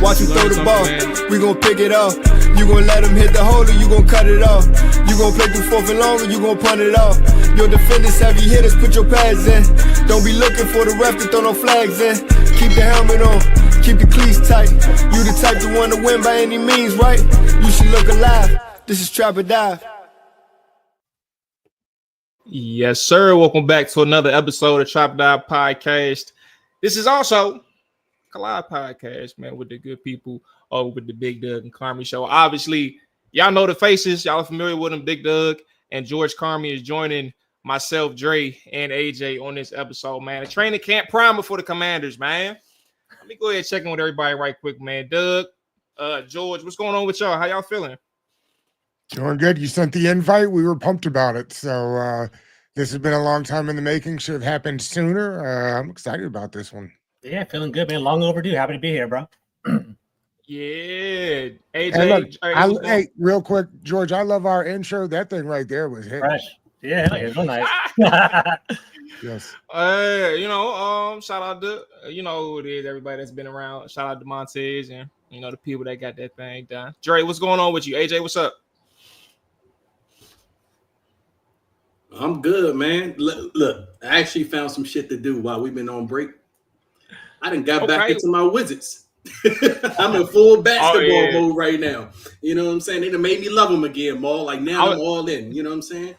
Watch him throw the ball, we gon' pick it off. You gon' let him hit the hole or you gon' cut it off. You gon' play through fourth and long or you gon' punt it off. Your defenders, heavy hitters, put your pads in. Don't be looking for the ref to throw no flags in. Keep the helmet on, keep the cleats tight. You the type to want to win by any means, right? You should look alive. This is Trap or Dive. Yes, sir. Welcome back to another episode of Trap or Dive Podcast. This is also Collide Podcast, man, with the good people with the Big Doug and Carmi show. Obviously, y'all know the faces. Y'all are familiar with them. Big Doug and George Carmi is joining myself, Dre, and AJ on this episode, man. A training camp primer for the Commanders, man. Let me go ahead and check in with everybody right quick, man. Doug, George, what's going on with y'all? How y'all feeling? Doing good. You sent the invite. We were pumped about it. So this has been a long time in the making. Should have happened sooner. I'm excited about this one. Yeah, feeling good, man. Long overdue. Happy to be here, bro. Yeah. AJ. Hey, look, hey, real quick, George, I love our intro. That thing right there was hit. Fresh. Yeah, it's real nice. Yes. Shout out to, you know who it is, everybody that's been around. Shout out to Montez and, you know, the people that got that thing done. Dre, what's going on with you? AJ, what's up? I'm good, man. Look, I actually found some shit to do while we've been on break. I done got back into my Wizards. I'm in full basketball mode right now. You know what I'm saying? They done made me love them again, Maul. Like now I'm all in. You know what I'm saying?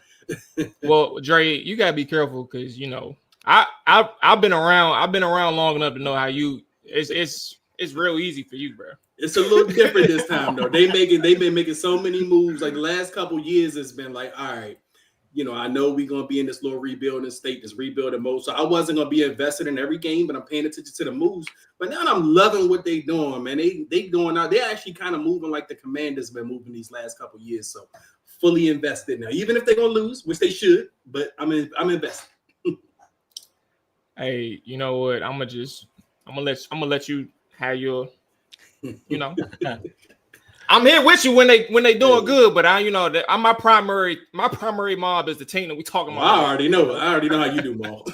Well, Dre, you gotta be careful because you know I've been around. I've been around long enough to know how it's real easy for you, bro. It's a little different this time though. They've been making so many moves. Like the last couple years, it's been like, all right. You know, I know we're going to be in this little rebuilding state, this rebuilding mode. So I wasn't going to be invested in every game, but I'm paying attention to the moves. But now I'm loving what they're doing, man. They going out. They're actually kind of moving like the Commanders been moving these last couple of years. So fully invested now, even if they're going to lose, which they should. But I'm invested. Hey, you know what? I'm gonna let you have your, you know. I'm here with you when they doing good, but I'm my primary mob is the team that we talking about. I already know how you do, Maul.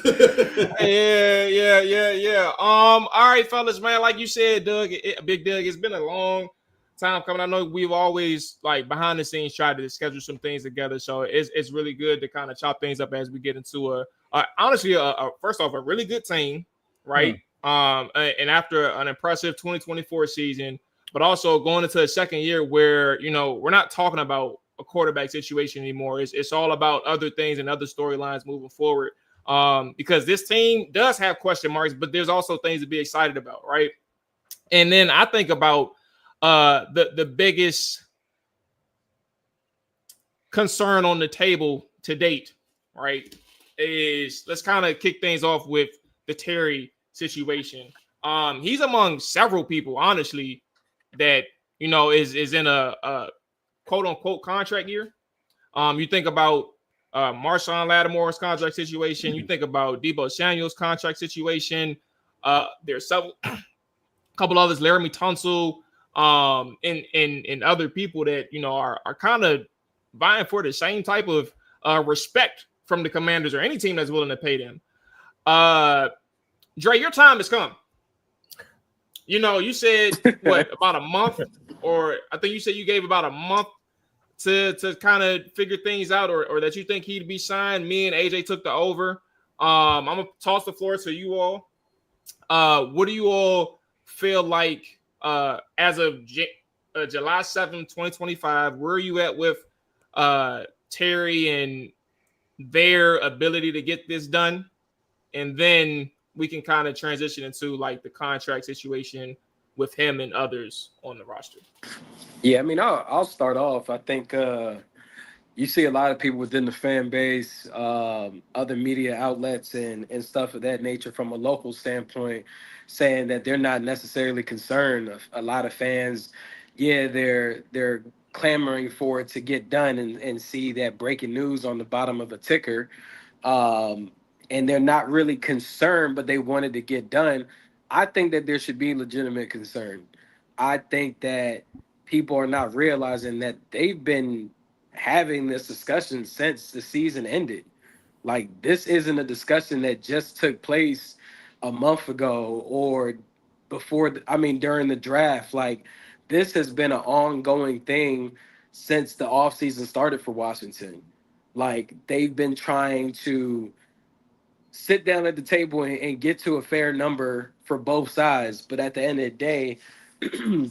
yeah. All right, fellas, man. Like you said, Doug, Big Doug, it's been a long time coming. I know we've always like behind the scenes tried to schedule some things together, so it's really good to kind of chop things up as we get into honestly first off a really good team, right? And after an impressive 2024 season. But also going into a second year where, you know, we're not talking about a quarterback situation anymore. It's all about other things and other storylines moving forward. Because this team does have question marks, but there's also things to be excited about, right? And then I think about the biggest concern on the table to date, right? Is let's kind of kick things off with the Terry situation. He's among several people, honestly, that you know is in a quote unquote contract year. You think about Marshawn Lattimore's contract situation. You think about Deebo Samuel's contract situation. There's a couple others, Laramie Tunsil, and other people that you know are kind of vying for the same type of respect from the Commanders or any team that's willing to pay them. Dre, your time has come. You know, you said what about a month, or I think you said you gave about a month to kind of figure things out, or that you think he'd be signed. Me and AJ took the over. I'm gonna toss the floor to you all. What do you all feel like as of July 7th, 2025? Where are you at with Terry and their ability to get this done? And then we can kind of transition into like the contract situation with him and others on the roster? Yeah, I mean, I'll start off. I think you see a lot of people within the fan base, other media outlets, and stuff of that nature from a local standpoint, saying that they're not necessarily concerned. A lot of fans, yeah, they're clamoring for it to get done and see that breaking news on the bottom of a ticker, um, and they're not really concerned, but they wanted to get done. I think that there should be legitimate concern. I think that people are not realizing that they've been having this discussion since the season ended. Like, this isn't a discussion that just took place a month ago or before, I mean, during the draft. Like, this has been an ongoing thing since the offseason started for Washington. Like, they've been trying to sit down at the table and get to a fair number for both sides. But at the end of the day,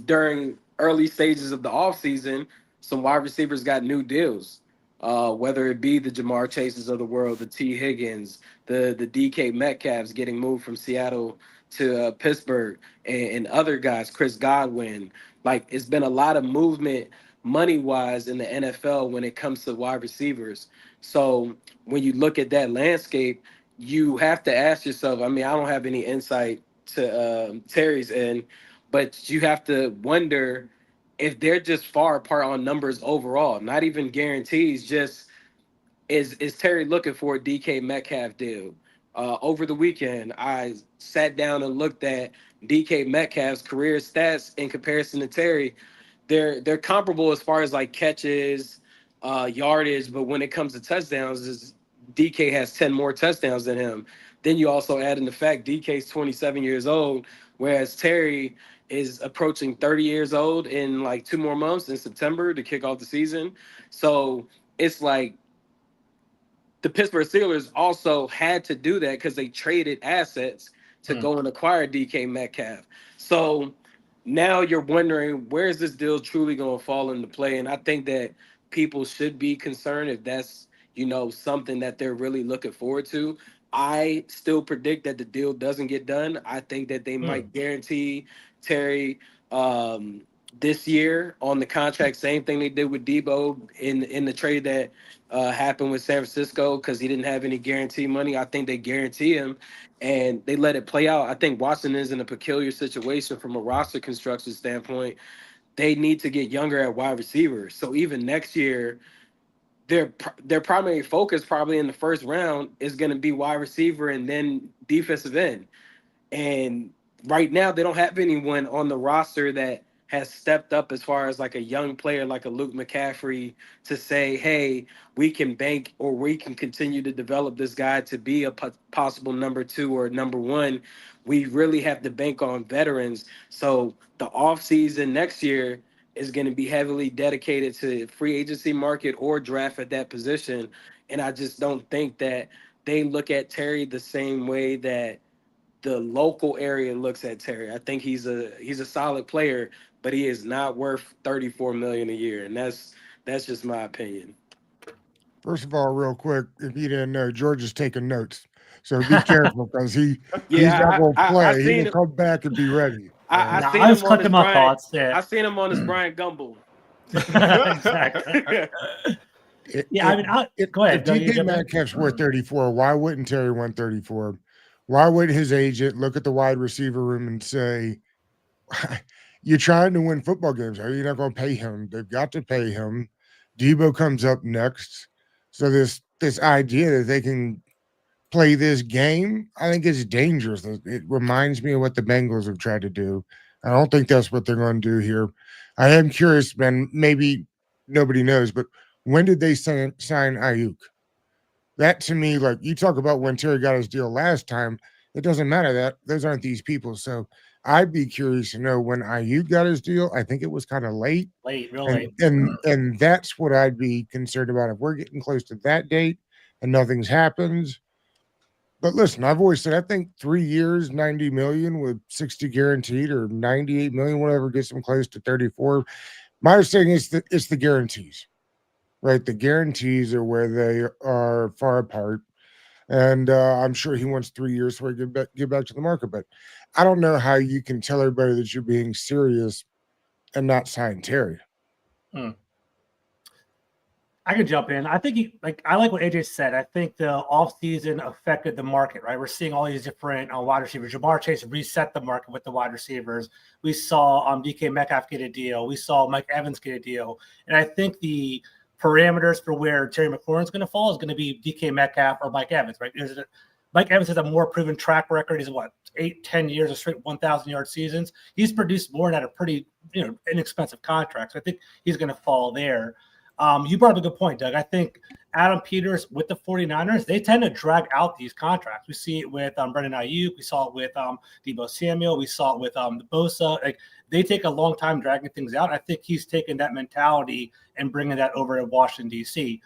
during early stages of the offseason, some wide receivers got new deals. Whether it be the Jamar Chases of the world, the T. Higgins, the DK Metcalfs getting moved from Seattle to Pittsburgh, and other guys, Chris Godwin. Like, it's been a lot of movement money wise in the NFL when it comes to wide receivers. So when you look at that landscape, you have to ask yourself. I mean, I don't have any insight to Terry's end, but you have to wonder if they're just far apart on numbers overall, not even guarantees. Just is Terry looking for a DK Metcalf deal? Over the weekend, I sat down and looked at DK Metcalf's career stats in comparison to Terry. They're comparable as far as like catches, yardage, but when it comes to touchdowns, is DK has 10 more touchdowns than him. Then you also add in the fact DK's 27 years old, whereas Terry is approaching 30 years old in like 2 more months in September to kick off the season. So it's like the Pittsburgh Steelers also had to do that because they traded assets to go and acquire DK Metcalf. So now you're wondering, where is this deal truly going to fall into play? And I think that people should be concerned if that's, something that they're really looking forward to. I still predict that the deal doesn't get done. I think that they might guarantee Terry this year on the contract. Same thing they did with Debo in the trade that happened with San Francisco, because he didn't have any guarantee money. I think they guarantee him and they let it play out. I think Washington is in a peculiar situation from a roster construction standpoint. They need to get younger at wide receiver. So even next year, their primary focus probably in the first round is going to be wide receiver and then defensive end. And right now, they don't have anyone on the roster that has stepped up as far as like a young player like a Luke McCaffrey to say, hey, we can bank or we can continue to develop this guy to be a possible number 2 or number 1. We really have to bank on veterans. So the offseason next year is going to be heavily dedicated to free agency market or draft at that position. And I just don't think that they look at Terry the same way that the local area looks at Terry. I think he's a solid player, but he is not worth $34 million a year, and that's just my opinion. First of all, real quick, if you didn't know, George is taking notes, so be careful because he's not going to play. He will come back and be ready. I was collecting my thoughts. Yeah. I seen him on his Brian Gumble. Exactly. I mean, go ahead. If DK Metcalf's worth 34, why wouldn't Terry want 34? Why would his agent look at the wide receiver room and say, you're trying to win football games? Are you not going to pay him? They've got to pay him. Debo comes up next. So this idea that they can play this game, I think is dangerous. It reminds me of what the Bengals have tried to do. I don't think that's what they're going to do here. I am curious, man, maybe nobody knows, but when did they sign Ayuk? That to me, like you talk about when Terry got his deal last time, it doesn't matter that those aren't these people. So I'd be curious to know when Ayuk got his deal. I think it was kind of late. Real late. And that's what I'd be concerned about if we're getting close to that date and nothing's happens. But listen, I've always said I think 3 years, 90 million with 60 guaranteed, or 98 million, whatever gets them close to 34. My understanding is that it's the guarantees, right? The guarantees are where they are far apart. And I'm sure he wants 3 years before he get back to the market. But I don't know how you can tell everybody that you're being serious and not sign Terry. I could jump in. I think I like what AJ said. I think the offseason affected the market, right? We're seeing all these different wide receivers. Jamar Chase reset the market with the wide receivers. We saw DK Metcalf get a deal. We saw Mike Evans get a deal. And I think the parameters for where Terry McLaurin's going to fall is going to be DK Metcalf or Mike Evans, right? Mike Evans has a more proven track record. He's 8-10 years of straight 1,000-yard seasons. He's produced more at a pretty inexpensive contract. So I think he's going to fall there. You brought up a good point, Doug. I think Adam Peters with the 49ers, they tend to drag out these contracts. We see it with Brendan Ayuk. We saw it with Deebo Samuel. We saw it with Bosa. Like, they take a long time dragging things out. I think he's taken that mentality and bringing that over to Washington, D.C.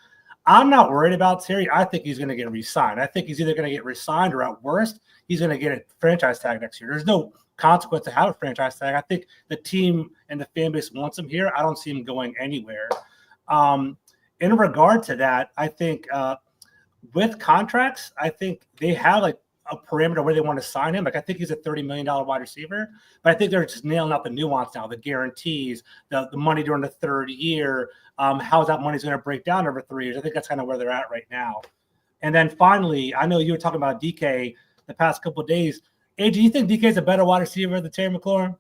I'm not worried about Terry. I think he's going to get re-signed. I think he's either going to get re-signed or at worst, he's going to get a franchise tag next year. There's no consequence to have a franchise tag. I think the team and the fan base wants him here. I don't see him going anywhere. In regard to that, I think with contracts, I think they have like a parameter where they want to sign him. Like, I think he's a $30 million wide receiver, but I think they're just nailing out the nuance now, the guarantees, the money during the third year, how that money's going to break down over 3 years. I think that's kind of where they're at right now. And then finally, I know you were talking about DK the past couple of days. AJ, do you think DK is a better wide receiver than Terry McLaurin?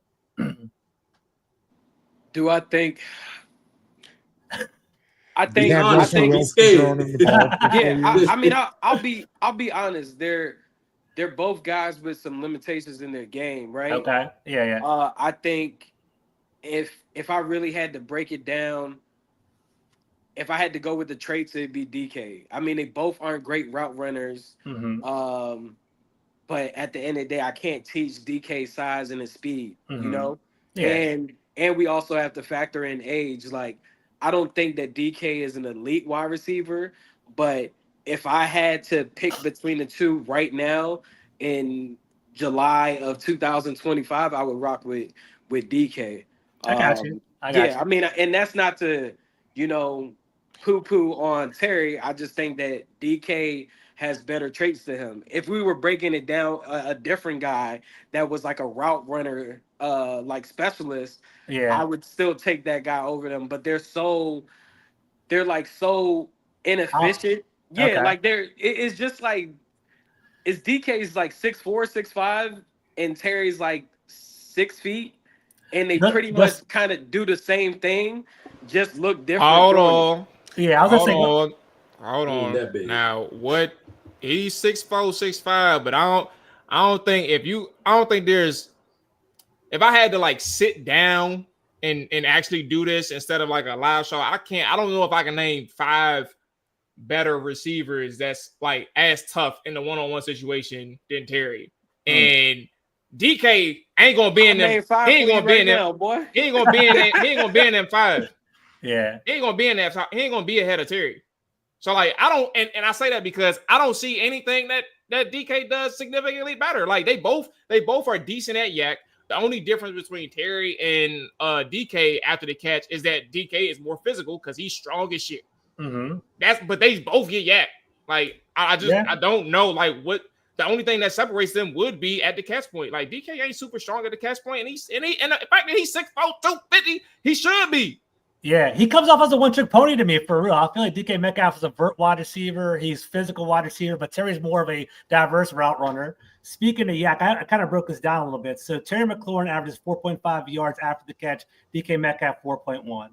Do I think? I He think. had I Russell think. Wilson throwing him the ball for 4 Yeah, years. I mean, I'll be honest. They're both guys with some limitations in their game, right? Okay. Yeah. I think if I really had to break it down, if I had to go with the traits, it'd be DK. I mean, they both aren't great route runners. Mm-hmm. But at the end of the day, I can't teach DK's size and his speed, Mm-hmm. you know? Yeah. And we also have to factor in age. Like, I don't think that DK is an elite wide receiver, but if I had to pick between the two right now in July of 2025, I would rock with DK. I got you. I mean, and that's not to, poo-poo on Terry. I just think that DK has better traits to him. If we were breaking it down, a different guy that was like a route runner, like specialist, I would still take that guy over them. But they're so inefficient. Okay. Like it's just like, DK's like 6'4", 6'5", and Terry's like 6 feet, and they pretty much kind of do the same thing, just look different. Hold on. Yeah, I was gonna say. Hold on. That big. Now, what? He's 6'4", 6'5", but I don't think there's. If I had to like sit down and actually do this instead of like a live show, I don't know if I can name 5 better receivers that's like as tough in the one-on-one situation than Terry. And DK ain't gonna be in them. He ain't gonna be in them, boy. He ain't gonna be in that. He ain't gonna be in them 5. Yeah. He ain't gonna be in that. He ain't gonna be ahead of Terry. So like I don't, and I say that because I don't see anything that DK does significantly better. Like they both are decent at yak. The only difference between Terry and DK after the catch is that DK is more physical because he's strong as shit. Mm-hmm. But they both get yak. Like I don't know like what the only thing that separates them would be at the catch point. Like DK ain't super strong at the catch point, and the fact that he's 6'4", 250, he should be. Yeah, he comes off as a one-trick pony to me, for real. I feel like DK Metcalf is a vert wide receiver. He's physical wide receiver, but Terry's more of a diverse route runner. Speaking of yak, I kind of broke this down a little bit. So Terry McLaurin averages 4.5 yards after the catch. DK Metcalf 4.1.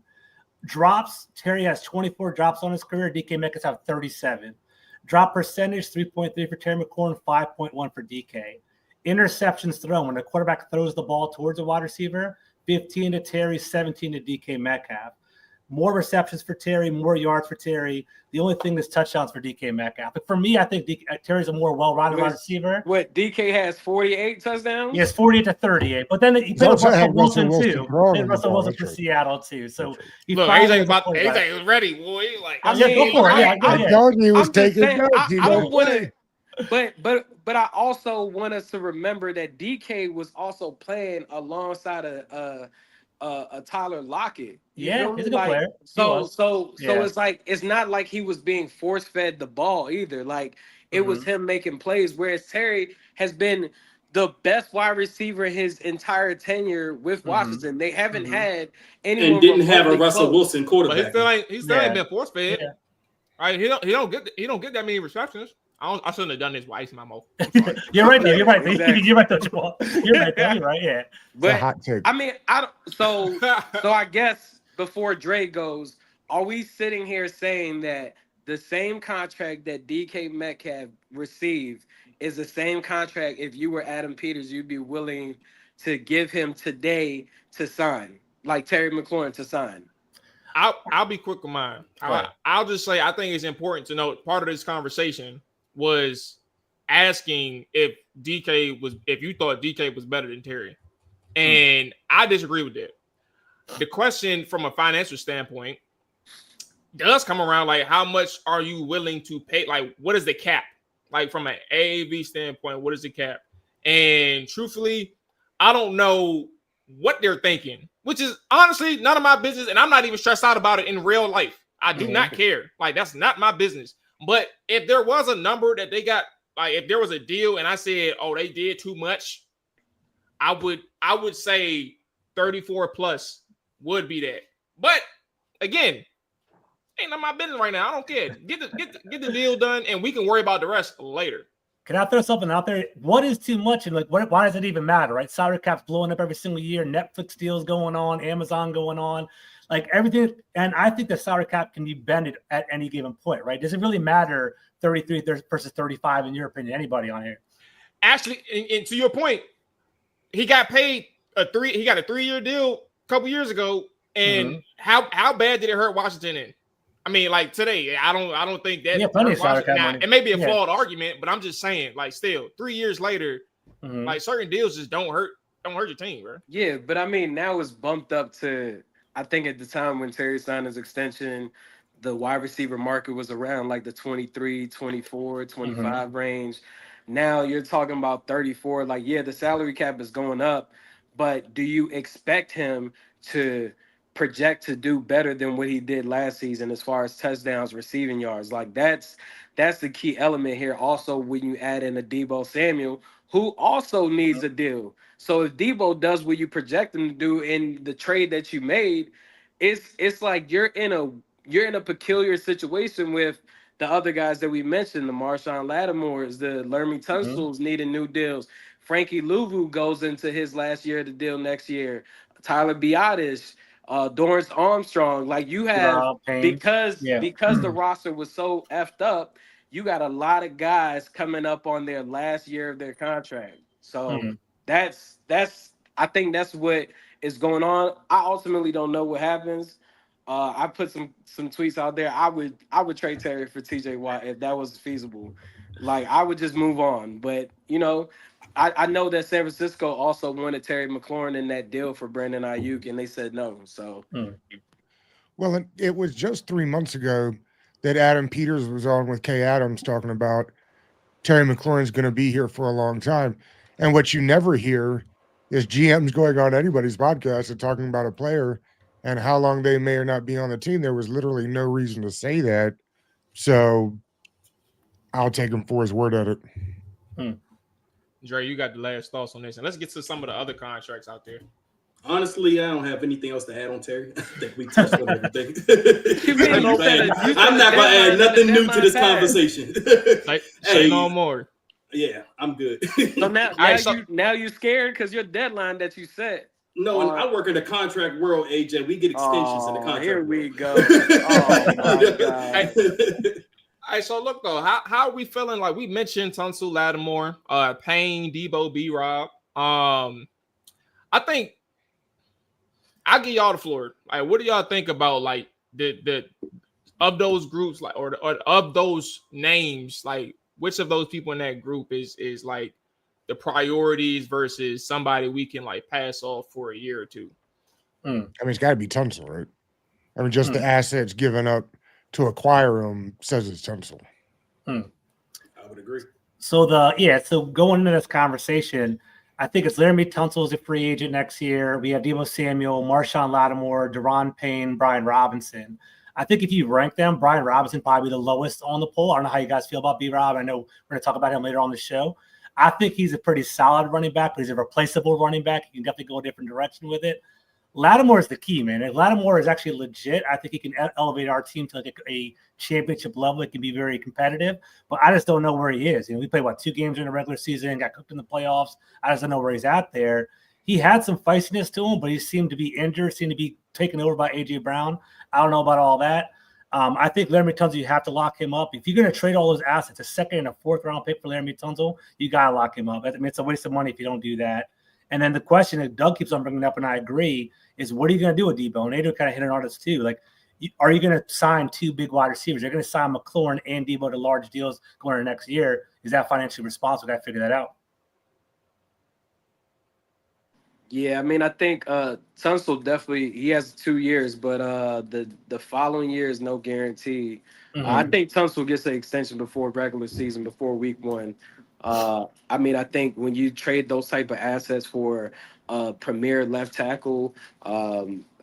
Drops, Terry has 24 drops on his career. DK Metcalf have 37. Drop percentage, 3.3 for Terry McLaurin, 5.1 for DK. Interceptions thrown, when the quarterback throws the ball towards a wide receiver, 15 to Terry, 17 to DK Metcalf. More receptions for Terry, more yards for Terry. The only thing that's touchdowns for DK Metcalf. But for me, I think Terry's a more well-rounded wide receiver. What, DK has 48 touchdowns? Yes, 48 to 38. But then he played with Russell Wilson too. Russell Wilson for Seattle too. So look, anything's ready, boy. Like go for it. I told you he was taking notes. I don't want to. But I also want us to remember that DK was also playing alongside a Tyler Lockett. Yeah, he's a good player. So it's like it's not like he was being force fed the ball either. Like it was him making plays, whereas Terry has been the best wide receiver his entire tenure with Washington. They haven't had anyone and didn't have a remotely Russell close. Wilson But quarterback. he still ain't been force fed. Yeah. Right? He don't get that many receptions. I shouldn't have done this with ice in my mouth. I'm sorry. You're right there. You're right. Exactly. You're right, Jamal. You're right there. You're right. Yeah. It's a But hot take. I mean, I don't. So I guess before Dre goes, are we sitting here saying that the same contract that DK Metcalf received is the same contract if you were Adam Peters, you'd be willing to give him today to sign, like Terry McLaurin to sign? I'll be quick with mine. I'll just say I think it's important to note part of this conversation was asking if you thought DK was better than Terry. And I disagree with that. The question from a financial standpoint does come around like how much are you willing to pay? Like, what is the cap? Like from an AAV standpoint, what is the cap? And truthfully, I don't know what they're thinking, which is honestly none of my business. And I'm not even stressed out about it in real life. I do not care. Like, that's not my business. But if there was a number that they got, like if there was a deal and I said, oh, they did too much, I would say 34 plus would be that. But again, ain't none of my business right now. I don't care. Get the deal done and we can worry about the rest later. Can I throw something out there? What is too much? And like, why does it even matter, right? Salary cap's blowing up every single year. Netflix deals going on, Amazon going on, like everything. And I think the salary cap can be bended at any given point, right? Does it really matter 33 versus 35 in your opinion? Anybody on here? Actually, and to your point, he got paid a 3-year deal a couple years ago. And how bad did it hurt Washington in? I mean, like today, I don't think that. Yeah, plenty of salary cap money. It may be a flawed argument, but I'm just saying, like, still 3 years later, like certain deals just don't hurt your team, bro. Yeah, but I mean, now it's bumped up to, I think at the time when Terry signed his extension, the wide receiver market was around like the 23, 24, 25 range. Now you're talking about 34. Like, yeah, the salary cap is going up, but do you expect him to project to do better than what he did last season as far as touchdowns, receiving yards? Like that's the key element here. Also, when you add in a Deebo Samuel, who also needs a deal. So if Deebo does what you project him to do in the trade that you made, it's like you're in a peculiar situation with the other guys that we mentioned, the Marshawn Lattimores, the Lermy Tunstals needing new deals. Frankie Louvu goes into his last year of the deal next year. Tyler Biadasz, Dorrance Armstrong, like you have because the roster was so effed up, you got a lot of guys coming up on their last year of their contract. So that's I think that's what is going on. I ultimately don't know what happens. I put some tweets out there. I would trade Terry for TJ Watt if that was feasible. Like I would just move on. But you know, I know that San Francisco also wanted Terry McLaurin in that deal for Brandon Ayuk, and they said no. So, well, it was just 3 months ago that Adam Peters was on with Kay Adams talking about Terry McLaurin's going to be here for a long time. And what you never hear is GMs going on anybody's podcast and talking about a player and how long they may or not be on the team. There was literally no reason to say that. So I'll take him for his word at it. Dre, you got the last thoughts on this. And let's get to some of the other contracts out there. Honestly, I don't have anything else to add on Terry. I think we touched on everything. I'm not going to add nothing new to this conversation. Say no more. Yeah, I'm good. So now you scared because your deadline that you set. No, I work in the contract world, AJ. We get extensions in the contract here world. We go. Oh, my God. All right, so look though, how are we feeling? Like we mentioned Tunsil, Lattimore, Payne, Deebo, B-Rob. I think I'll give y'all the floor. Like, what do y'all think about like the of those groups, like or of those names, like which of those people in that group is like the priorities versus somebody we can like pass off for a year or two? I mean, it's got to be Tunsil, right? I mean, just the assets given up to acquire him says it's Tunsil. I would agree. So so going into this conversation, I think it's Laramie Tunsil is a free agent next year. We have Deebo Samuel, Marshawn Lattimore, Deron Payne, Brian Robinson. I think if you rank them, Brian Robinson probably the lowest on the poll. I don't know how you guys feel about B-Rob. I know we're going to talk about him later on the show. I think he's a pretty solid running back, but he's a replaceable running back. He can definitely go a different direction with it. Lattimore is the key, man. If Lattimore is actually legit, I think he can elevate our team to like a championship level. It can be very competitive, but I just don't know where he is. We played, 2 games in the regular season, got cooked in the playoffs. I just don't know where he's at there. He had some feistiness to him, but he seemed to be injured, seemed to be taken over by A.J. Brown. I don't know about all that. I think Laramie Tunsil, you have to lock him up. If you're going to trade all those assets, a 2nd and a 4th round pick for Laramie Tunsil, you got to lock him up. I mean, it's a waste of money if you don't do that. And then the question that Doug keeps on bringing up, and I agree, is what are you going to do with Debo? And Adrian kind of hit on this too. Like, are you going to sign 2 big wide receivers? You're going to sign McLaurin and Debo to large deals going into next year. Is that financially responsible? Got to figure that out. Yeah, I mean, I think Tunsil definitely, he has 2 years, but the following year is no guarantee. I think Tunsil gets an extension before regular season, before week 1. I mean, I think when you trade those type of assets for premier left tackle,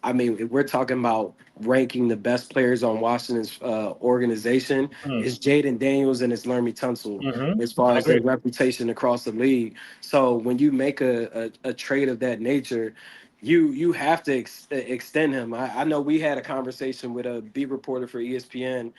I mean, we're talking about ranking the best players on Washington's organization. It's Jaden Daniels and it's Laramie Tunsil as far as their reputation across the league. So when you make a trade of that nature, you have to extend him. I know we had a conversation with a beat reporter for ESPN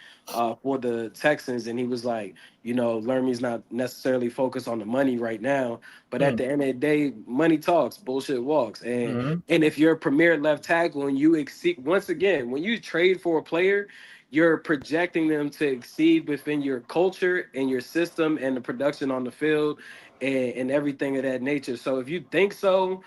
for the Texans, and he was like, Laramie's not necessarily focused on the money right now, but at the end of the day, money talks, bullshit walks. And if you're a premier left tackle and you exceed, once again, when you trade for a player, you're projecting them to exceed within your culture and your system and the production on the field and everything of that nature. So if you think so,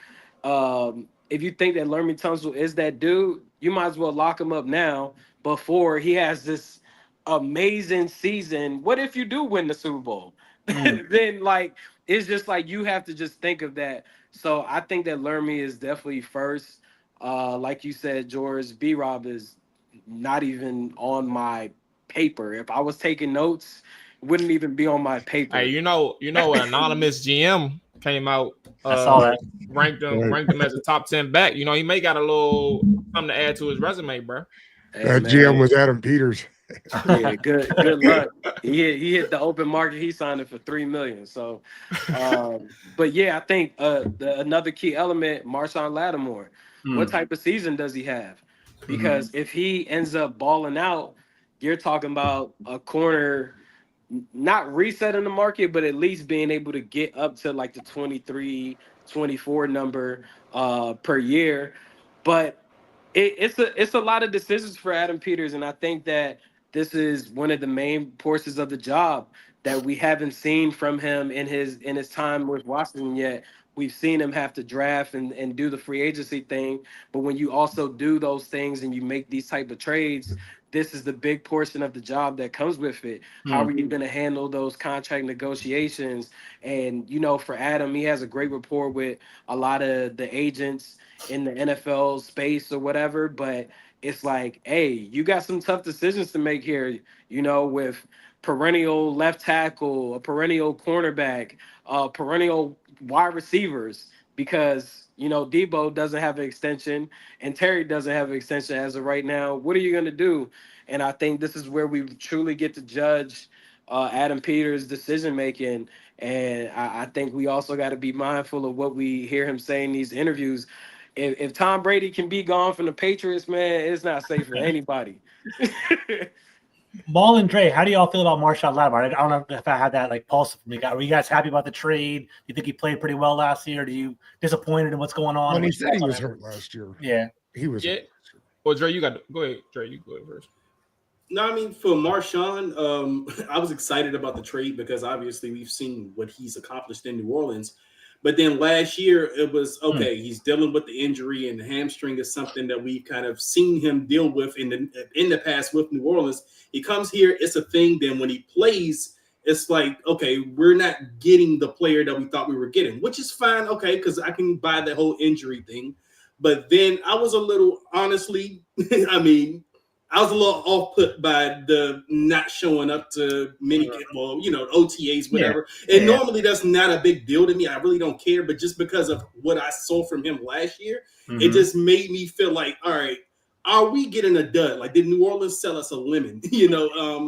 if you think that Laramie Tunsil is that dude, you might as well lock him up now before he has this amazing season. What if you do win the Super Bowl? Then it's just like you have to just think of that. So I think that Laramie is definitely first. Like you said, George, B-Rob is not even on my paper. If I was taking notes, wouldn't even be on my paper. Hey, an anonymous GM came out. I saw that. Ranked him as a top 10 back. He may got a little something to add to his resume, bro. Hey, that GM was Adam Peters. Yeah, good luck. He hit the open market. He signed it for $3 million. So, but yeah, I think another key element, Marshawn Lattimore. What type of season does he have? Because if he ends up balling out, you're talking about a corner not resetting the market, but at least being able to get up to like the 23, 24 number per year. But it's a lot of decisions for Adam Peters, and I think that this is one of the main portions of the job that we haven't seen from him in his time with Washington yet. We've seen him have to draft and do the free agency thing, but when you also do those things and you make these type of trades, this is the big portion of the job that comes with it. How are you going to handle those contract negotiations? And, for Adam, he has a great rapport with a lot of the agents in the NFL space or whatever, but it's like, hey, you got some tough decisions to make here, with perennial left tackle, a perennial cornerback, perennial wide receivers, because Debo doesn't have an extension and Terry doesn't have an extension as of right now. What are you going to do? And I think this is where we truly get to judge Adam Peters' decision making. And I think we also got to be mindful of what we hear him say in these interviews. If Tom Brady can be gone from the Patriots, man, it's not safe for anybody. Maul and Dre, how do y'all feel about Marshawn Lattimore? I don't know if I had that pulse from you guys. Were you guys happy about the trade? Do you think he played pretty well last year? Do you disappointed in what's going on? When he said he was hurt last year. Yeah. He was hurt. Well, Dre, go ahead. Dre, you go ahead first. No, I mean, for Marshawn, I was excited about the trade because obviously we've seen what he's accomplished in New Orleans. But then last year it was okay. He's dealing with the injury, and the hamstring is something that we've kind of seen him deal with in the past with New Orleans. He comes here, it's a thing. Then when he plays, it's like, okay, we're not getting the player that we thought we were getting, which is fine, okay, because I can buy the whole injury thing. But then I was a little, honestly, I was a little off-put by the not showing up to OTAs, whatever. Yeah. And normally that's not a big deal to me. I really don't care. But just because of what I saw from him last year, it just made me feel like, all right, are we getting a dud? Like, did New Orleans sell us a lemon?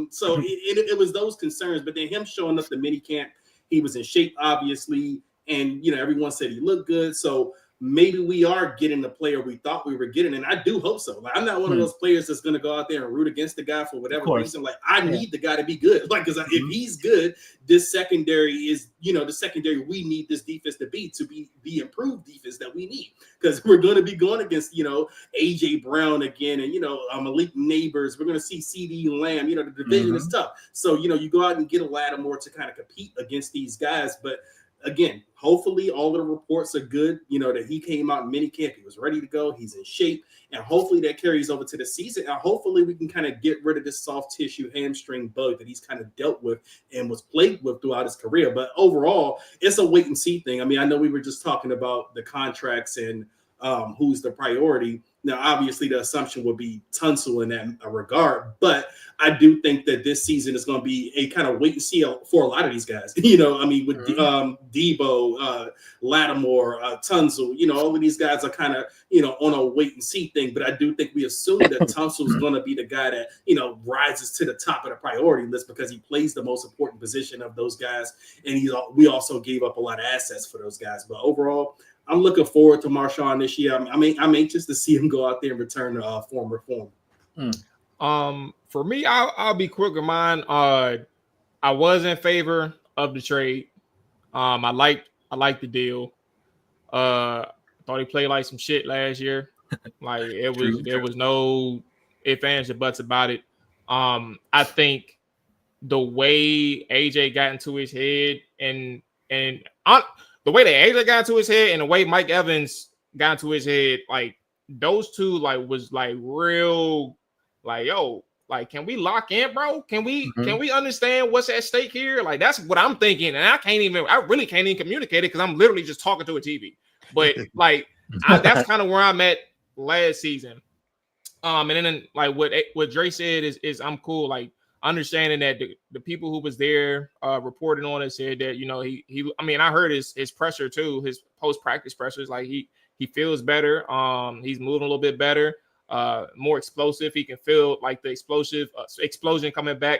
So it was those concerns. But then him showing up the mini camp, He was in shape, obviously, and everyone said he looked good. So maybe we are getting the player we thought we were getting, and I do hope so. Like, I'm not one of those players that's going to go out there and root against the guy for whatever reason. Like, I need the guy to be good. Like, because if he's good, this secondary is, the secondary we need this defense to be the improved defense that we need. Because we're going to be going against, AJ Brown again, and Malik Neighbors. We're going to see CD Lamb. The division is tough. So you go out and get a Lattimore to kind of compete against these guys, but. Again, hopefully all of the reports are good, that he came out in minicamp, he was ready to go, he's in shape, and hopefully that carries over to the season, and hopefully we can kind of get rid of this soft tissue hamstring bug that he's kind of dealt with and was plagued with throughout his career. But overall, it's a wait and see thing. I mean, I know we were just talking about the contracts and who's the priority. Now, obviously, the assumption would be Tunsil in that regard, but I do think that this season is going to be a kind of wait and see for a lot of these guys. With Debo, Lattimore, Tunsil, all of these guys are kind of, on a wait and see thing. But I do think we assume that Tunsil is going to be the guy that, rises to the top of the priority list because he plays the most important position of those guys. And we also gave up a lot of assets for those guys. But overall, I'm looking forward to Marshawn this year. I'm anxious to see him go out there and return to former form. For me, I'll be quick with mine. I was in favor of the trade. I liked the deal. Thought he played like some shit last year. Like there was no ifs, ands, or buts about it. I think the way AJ got into his head and the way that AJ got into his head and the way Mike Evans got into his head, like those two, like was like real, like yo, like can we lock in, bro? Can we understand what's at stake here? Like that's what I'm thinking, and I really can't even communicate it because I'm literally just talking to a TV. But like that's kind of where I'm at last season. And then like what Dre said is I'm cool, like understanding that the people who was there reporting on it said that he I mean I heard his pressure too, his post-practice pressures, like he feels better, he's moving a little bit better, more explosive, he can feel like the explosion coming back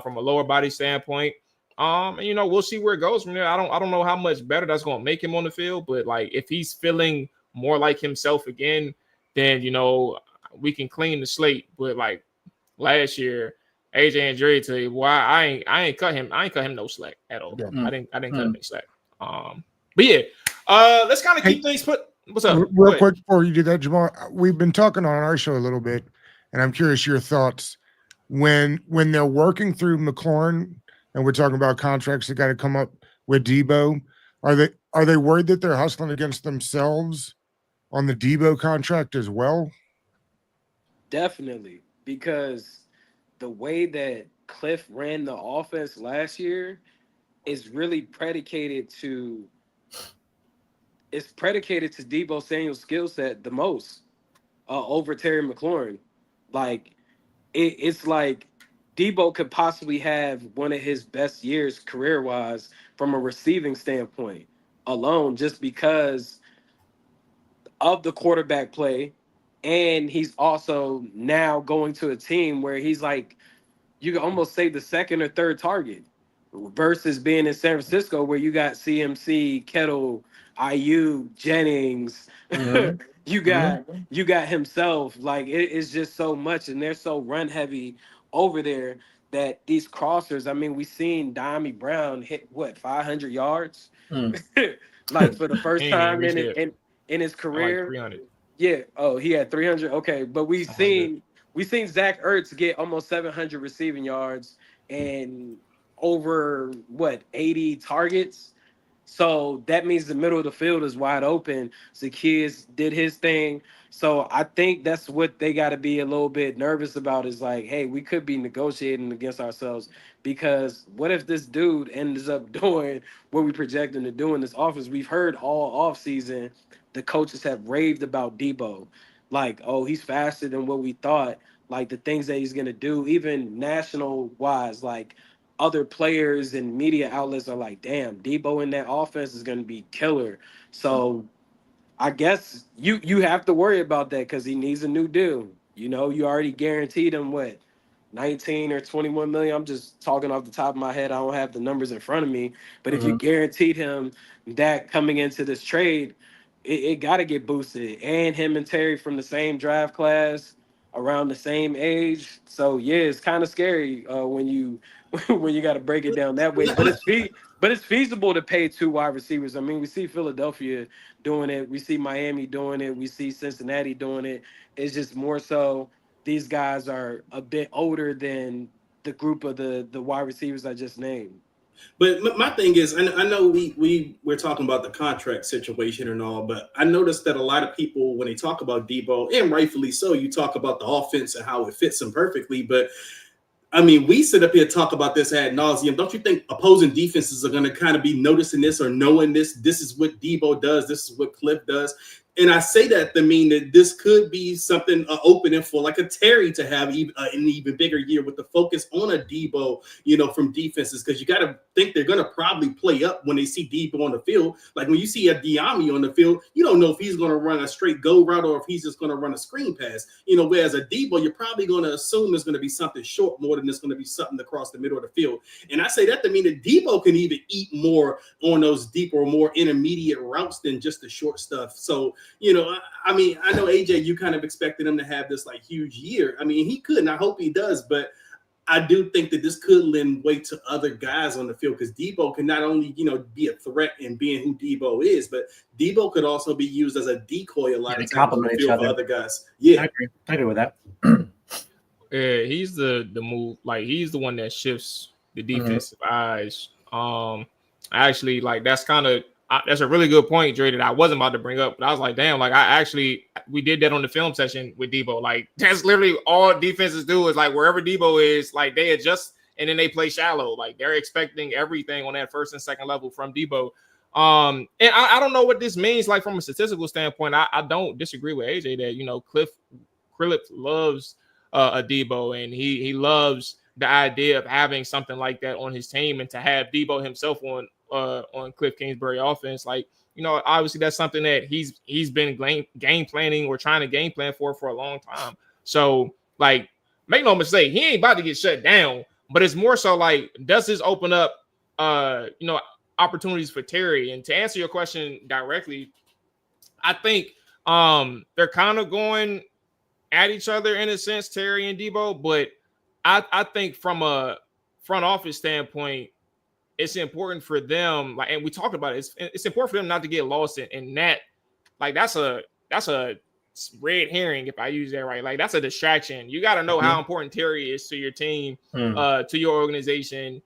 from a lower body standpoint, and we'll see where it goes from there. I don't know how much better that's going to make him on the field, but like if he's feeling more like himself again, then we can clean the slate. But like last year, AJ and Dre tell you why I ain't cut him no slack at all. Yeah. I didn't cut him any slack. But yeah, let's kind of keep things put. What's up? Real quick before you do that, Jamal, we've been talking on our show a little bit, and I'm curious your thoughts when they're working through McLaurin and we're talking about contracts that got to come up with Debo. Are they worried that they're hustling against themselves on the Debo contract as well? Definitely, because the way that Cliff ran the offense last year is really predicated to Debo Samuel's skill set the most over Terry McLaurin. Like it's like Debo could possibly have one of his best years career-wise from a receiving standpoint alone, just because of the quarterback play. And he's also now going to a team where he's like, you can almost say the second or third target versus being in San Francisco where you got CMC, Kettle, IU, Jennings. Mm-hmm. you got himself. Like it's just so much, and they're so run heavy over there that these crossers. I mean, we seen Dami Brown hit 500 yards, like for the first time in his career. Like 300. Yeah. Oh, he had 300. Okay, but we seen Zach Ertz get almost 700 receiving yards and over 80 targets. So that means the middle of the field is wide open. Zacchaeus did his thing. So I think that's what they got to be a little bit nervous about is like, hey, we could be negotiating against ourselves because what if this dude ends up doing what we project him to do in this offense? We've heard all offseason the coaches have raved about Debo. Like, oh, he's faster than what we thought. Like the things that he's going to do, even national-wise, like other players and media outlets are like, damn, Debo in that offense is going to be killer. So I guess you have to worry about that because he needs a new deal. You already guaranteed him 19 or 21 million. I'm just talking off the top of my head. I don't have the numbers in front of me. But if you guaranteed him that coming into this trade, it got to get boosted. And him and Terry from the same draft class, around the same age. So yeah, it's kind of scary when you when you got to break it down that way. But it's feasible to pay 2 wide receivers. I mean, we see Philadelphia doing it. We see Miami doing it. We see Cincinnati doing it. It's just more so these guys are a bit older than the group of the wide receivers I just named. But my thing is, I know we're talking about the contract situation and all, but I noticed that a lot of people, when they talk about Debo, and rightfully so, you talk about the offense and how it fits him perfectly. But I mean, we sit up here and talk about this ad nauseum. Don't you think opposing defenses are going to kind of be noticing this or knowing this? This is what Debo does. This is what Cliff does. And I say that to mean that this could be something opening for like a Terry to have an even bigger year with the focus on a Debo, from defenses, because you got to think they're going to probably play up when they see Debo on the field. Like when you see a Diami on the field, you don't know if he's going to run a straight go route or if he's just going to run a screen pass. Whereas a Debo, you're probably going to assume there's going to be something short more than it's going to be something across the middle of the field. And I say that to mean that Debo can even eat more on those deeper or more intermediate routes than just the short stuff. So, I mean, I know AJ, you kind of expected him to have this like huge year. I mean, he could, and I hope he does, but I do think that this could lend weight to other guys on the field because Debo can not only, be a threat in being who Debo is, but Debo could also be used as a decoy a lot of times on the field for other guys. Yeah, I agree with that. Yeah, he's the move. Like he's the one that shifts the defensive eyes. Actually, like that's a really good point, Dre, that I wasn't about to bring up, but I was like, damn, like we did that on the film session with Debo. Like that's literally all defenses do is like wherever Debo is, like they adjust and then they play shallow. Like they're expecting everything on that first and second level from Debo. And I don't know what this means, like from a statistical standpoint. I don't disagree with AJ that Cliff loves a Debo and he loves the idea of having something like that on his team, and to have Debo himself on Cliff Kingsbury offense, like obviously that's something that he's been game planning or trying to game plan for a long time. So like, make no mistake, he ain't about to get shut down, but it's more so like, does this open up opportunities for Terry? And to answer your question directly, I think they're kind of going at each other in a sense, Terry and Debo, but I think from a front office standpoint, it's important for them, like, and we talked about it. It's important for them not to get lost in that. Like that's a red herring, if I use that right. Like that's a distraction. You got to know how important Terry is to your team, to your organization,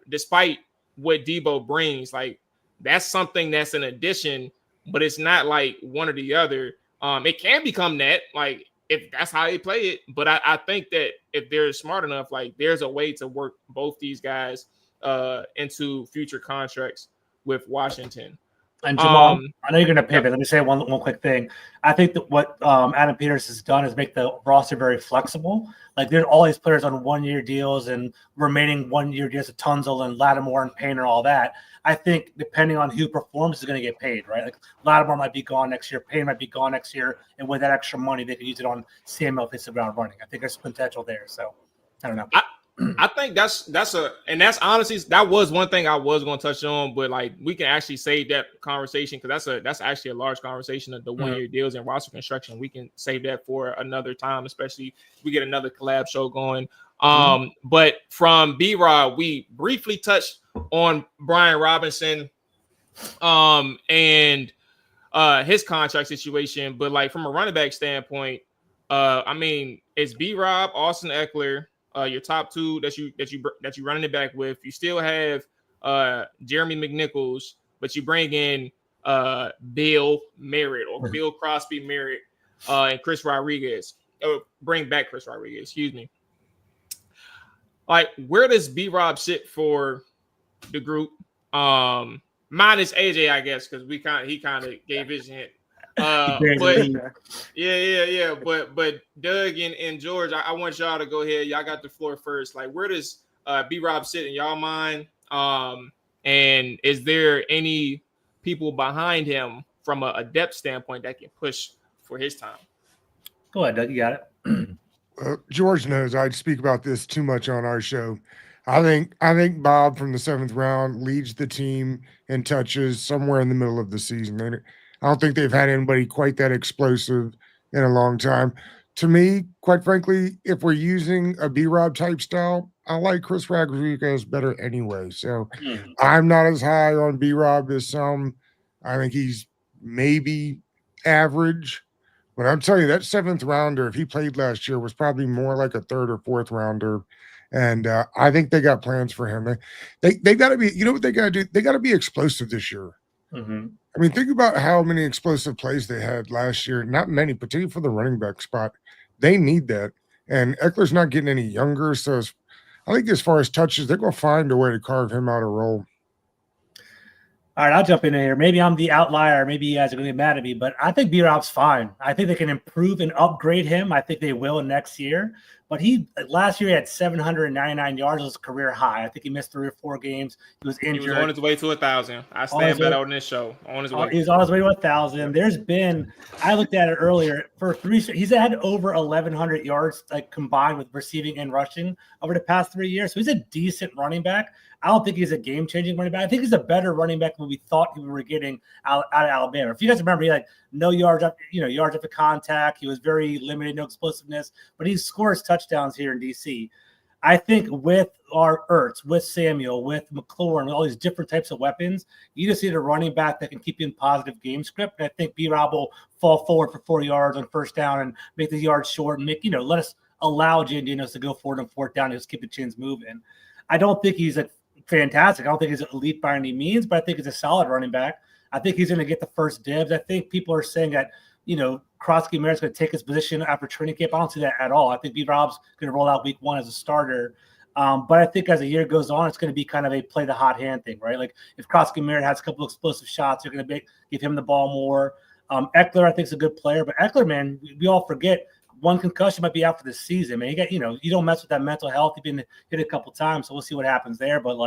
despite what Debo brings. Like that's something that's an addition, but it's not like one or the other. It can become that, like if that's how they play it. But I think that if they're smart enough, like there's a way to work both these guys into future contracts with Washington. And Jamal, I know you're going to pivot. Let me say one quick thing. I think that what Adam Peters has done is make the roster very flexible. Like there's all these players on 1-year deals and remaining 1-year deals of Tunzel and Lattimore and Payne and all that. I think depending on who performs is going to get paid, right? Like Lattimore might be gone next year, Payne might be gone next year, and with that extra money, they can use it on Samuel if it's the ground running. I think there's potential there. So I don't know. I think that's honestly, that was one thing I was going to touch on, but like we can actually save that conversation because that's actually a large conversation of the 1-year deals and roster construction. We can save that for another time, especially if we get another collab show going. But from B-Rob, we briefly touched on Brian Robinson and his contract situation, but like from a running back standpoint, I mean, it's B-Rob, Austin Eckler, your top two that you running it back with. You still have Jeremy McNichols, but you bring in Bill Merritt or Bill Crosby Merritt and Chris Rodriguez. Bring back Chris Rodriguez, excuse me. Like, where does B-Rob sit for the group? Minus AJ, I guess, because he kind of gave his hint. But yeah. But Doug and George, I want y'all to go ahead. Y'all got the floor first. Like, where does B-Rob sit in y'all mind? And is there any people behind him from a depth standpoint that can push for his time? Go ahead, Doug. You got it. George knows I'd speak about this too much on our show. I think Bob from the 7th round leads the team in touches somewhere in the middle of the season. I don't think they've had anybody quite that explosive in a long time. To me, quite frankly, if we're using a B-Rob type style, I like Chris Rodriguez better anyway. So I'm not as high on B-Rob as some. I think he's maybe average. But I'm telling you, that 7th rounder, if he played last year, was probably more like a 3rd or 4th rounder. And I think they got plans for him. They got to be, you know what they got to do? They got to be explosive this year. Mm-hmm. I mean, think about how many explosive plays they had last year. Not many, particularly for the running back spot. They need that. And Eckler's not getting any younger. So I think as far as touches, they're going to find a way to carve him out a role. All right, I'll jump in here. Maybe I'm the outlier. Maybe you guys are going to be mad at me, but I think B-Rob's fine. I think they can improve and upgrade him. I think they will next year. But last year he had 799 yards, was a career high. I think he missed 3 or 4 games. He was injured. He was on his way to 1,000. I stand by that on this show. On his way. He's on his way to 1,000. There's been, I looked at it earlier, for 3, he's had over 1,100 yards like combined with receiving and rushing over the past 3 years. So he's a decent running back. I don't think he's a game-changing running back. I think he's a better running back than we thought we were getting out of Alabama. If you guys remember, he had no yards after contact. He was very limited, no explosiveness, but he scores touchdowns here in DC. I think with our Ertz, with Samuel, with McLaurin, with all these different types of weapons, you just need a running back that can keep you in positive game script. And I think B-Rob will fall forward for 4 yards on first down and make the yards short and let us allow Jay Daniels to go forward on 4th down and just keep the chins moving. I don't think he's fantastic. I don't think he's elite by any means, but I think he's a solid running back. I think he's going to get the first dibs. I think people are saying that, Krosky Merritt's going to take his position after training camp. I don't see that at all. I think B-Rob's going to roll out week 1 as a starter. But I think as the year goes on, it's going to be kind of a play the hot hand thing, right? Like if Krosky Merritt has a couple of explosive shots, they're going to give him the ball more. Eckler, I think, is a good player. But Eckler, man, we all forget one concussion might be out for the season, man. You don't mess with that mental health. He's been hit a couple times, so we'll see what happens there. But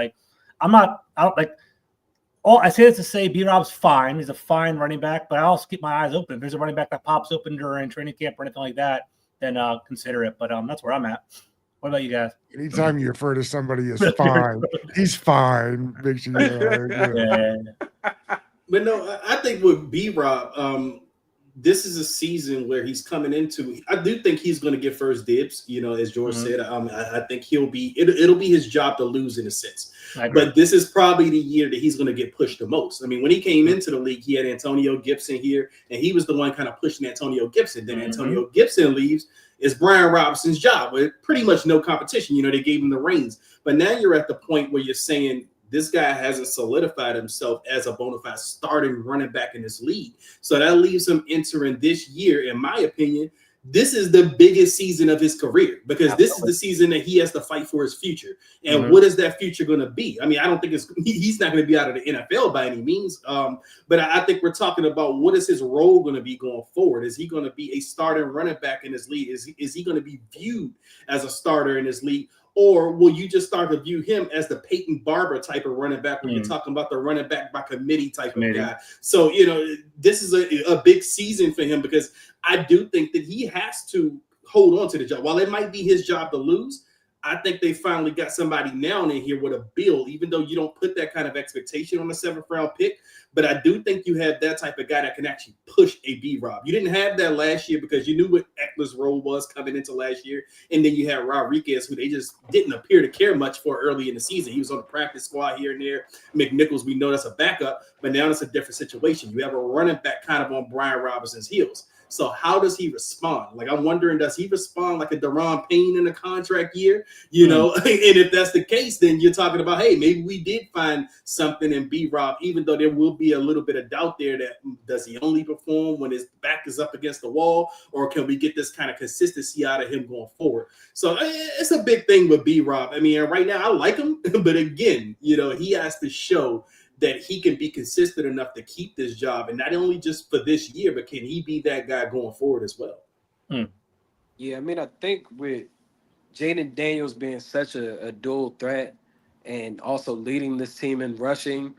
I say this to say B-Rob's fine. He's a fine running back, but I also keep my eyes open. If there's a running back that pops open during training camp or anything like that, then consider it. But that's where I'm at. What about you guys? Anytime you refer to somebody as fine, he's fine. Makes you yeah. But no, I think with B-Rob, this is a season where he's coming into. I do think he's going to get first dibs. As George said, I think it'll be his job to lose in a sense. But this is probably the year that he's going to get pushed the most. I mean, when he came into the league, he had Antonio Gibson here, and he was the one kind of pushing Antonio Gibson. Then Antonio Gibson leaves. It's Brian Robinson's job with pretty much no competition. They gave him the reins. But now you're at the point where you're saying this guy hasn't solidified himself as a bona fide starting running back in this league. So that leaves him entering this year, in my opinion. This is the biggest season of his career because this is the season that he has to fight for his future. And what is that future going to be? I mean, I don't think he's not going to be out of the NFL by any means. But I think we're talking about what is his role going to be going forward? Is he going to be a starting running back in this league? Is he going to be viewed as a starter in this league? Or will you just start to view him as the Peyton Barber type of running back when you're talking about the running back by committee type of guy? So, this is a big season for him because I do think that he has to hold on to the job. While it might be his job to lose, I think they finally got somebody now in here with a build, even though you don't put that kind of expectation on a 7th round pick. But I do think you have that type of guy that can actually push a B-Rob. You didn't have that last year because you knew what Eckler's role was coming into last year. And then you had Rodriguez, who they just didn't appear to care much for early in the season. He was on the practice squad here and there. McNichols, we know that's a backup, but now it's a different situation. You have a running back kind of on Brian Robinson's heels. So how does he respond? Like, I'm wondering, does he respond like a Daron Payne in a contract year? And if that's the case, then you're talking about, hey, maybe we did find something in B-Rob, even though there will be a little bit of doubt there that does he only perform when his back is up against the wall, or can we get this kind of consistency out of him going forward? So it's a big thing with B-Rob. I mean, right now I like him, but again, he has to show that he can be consistent enough to keep this job, and not only just for this year, but can he be that guy going forward as well? Yeah, I mean, I think with Jaden Daniels being such a dual threat and also leading this team in rushing,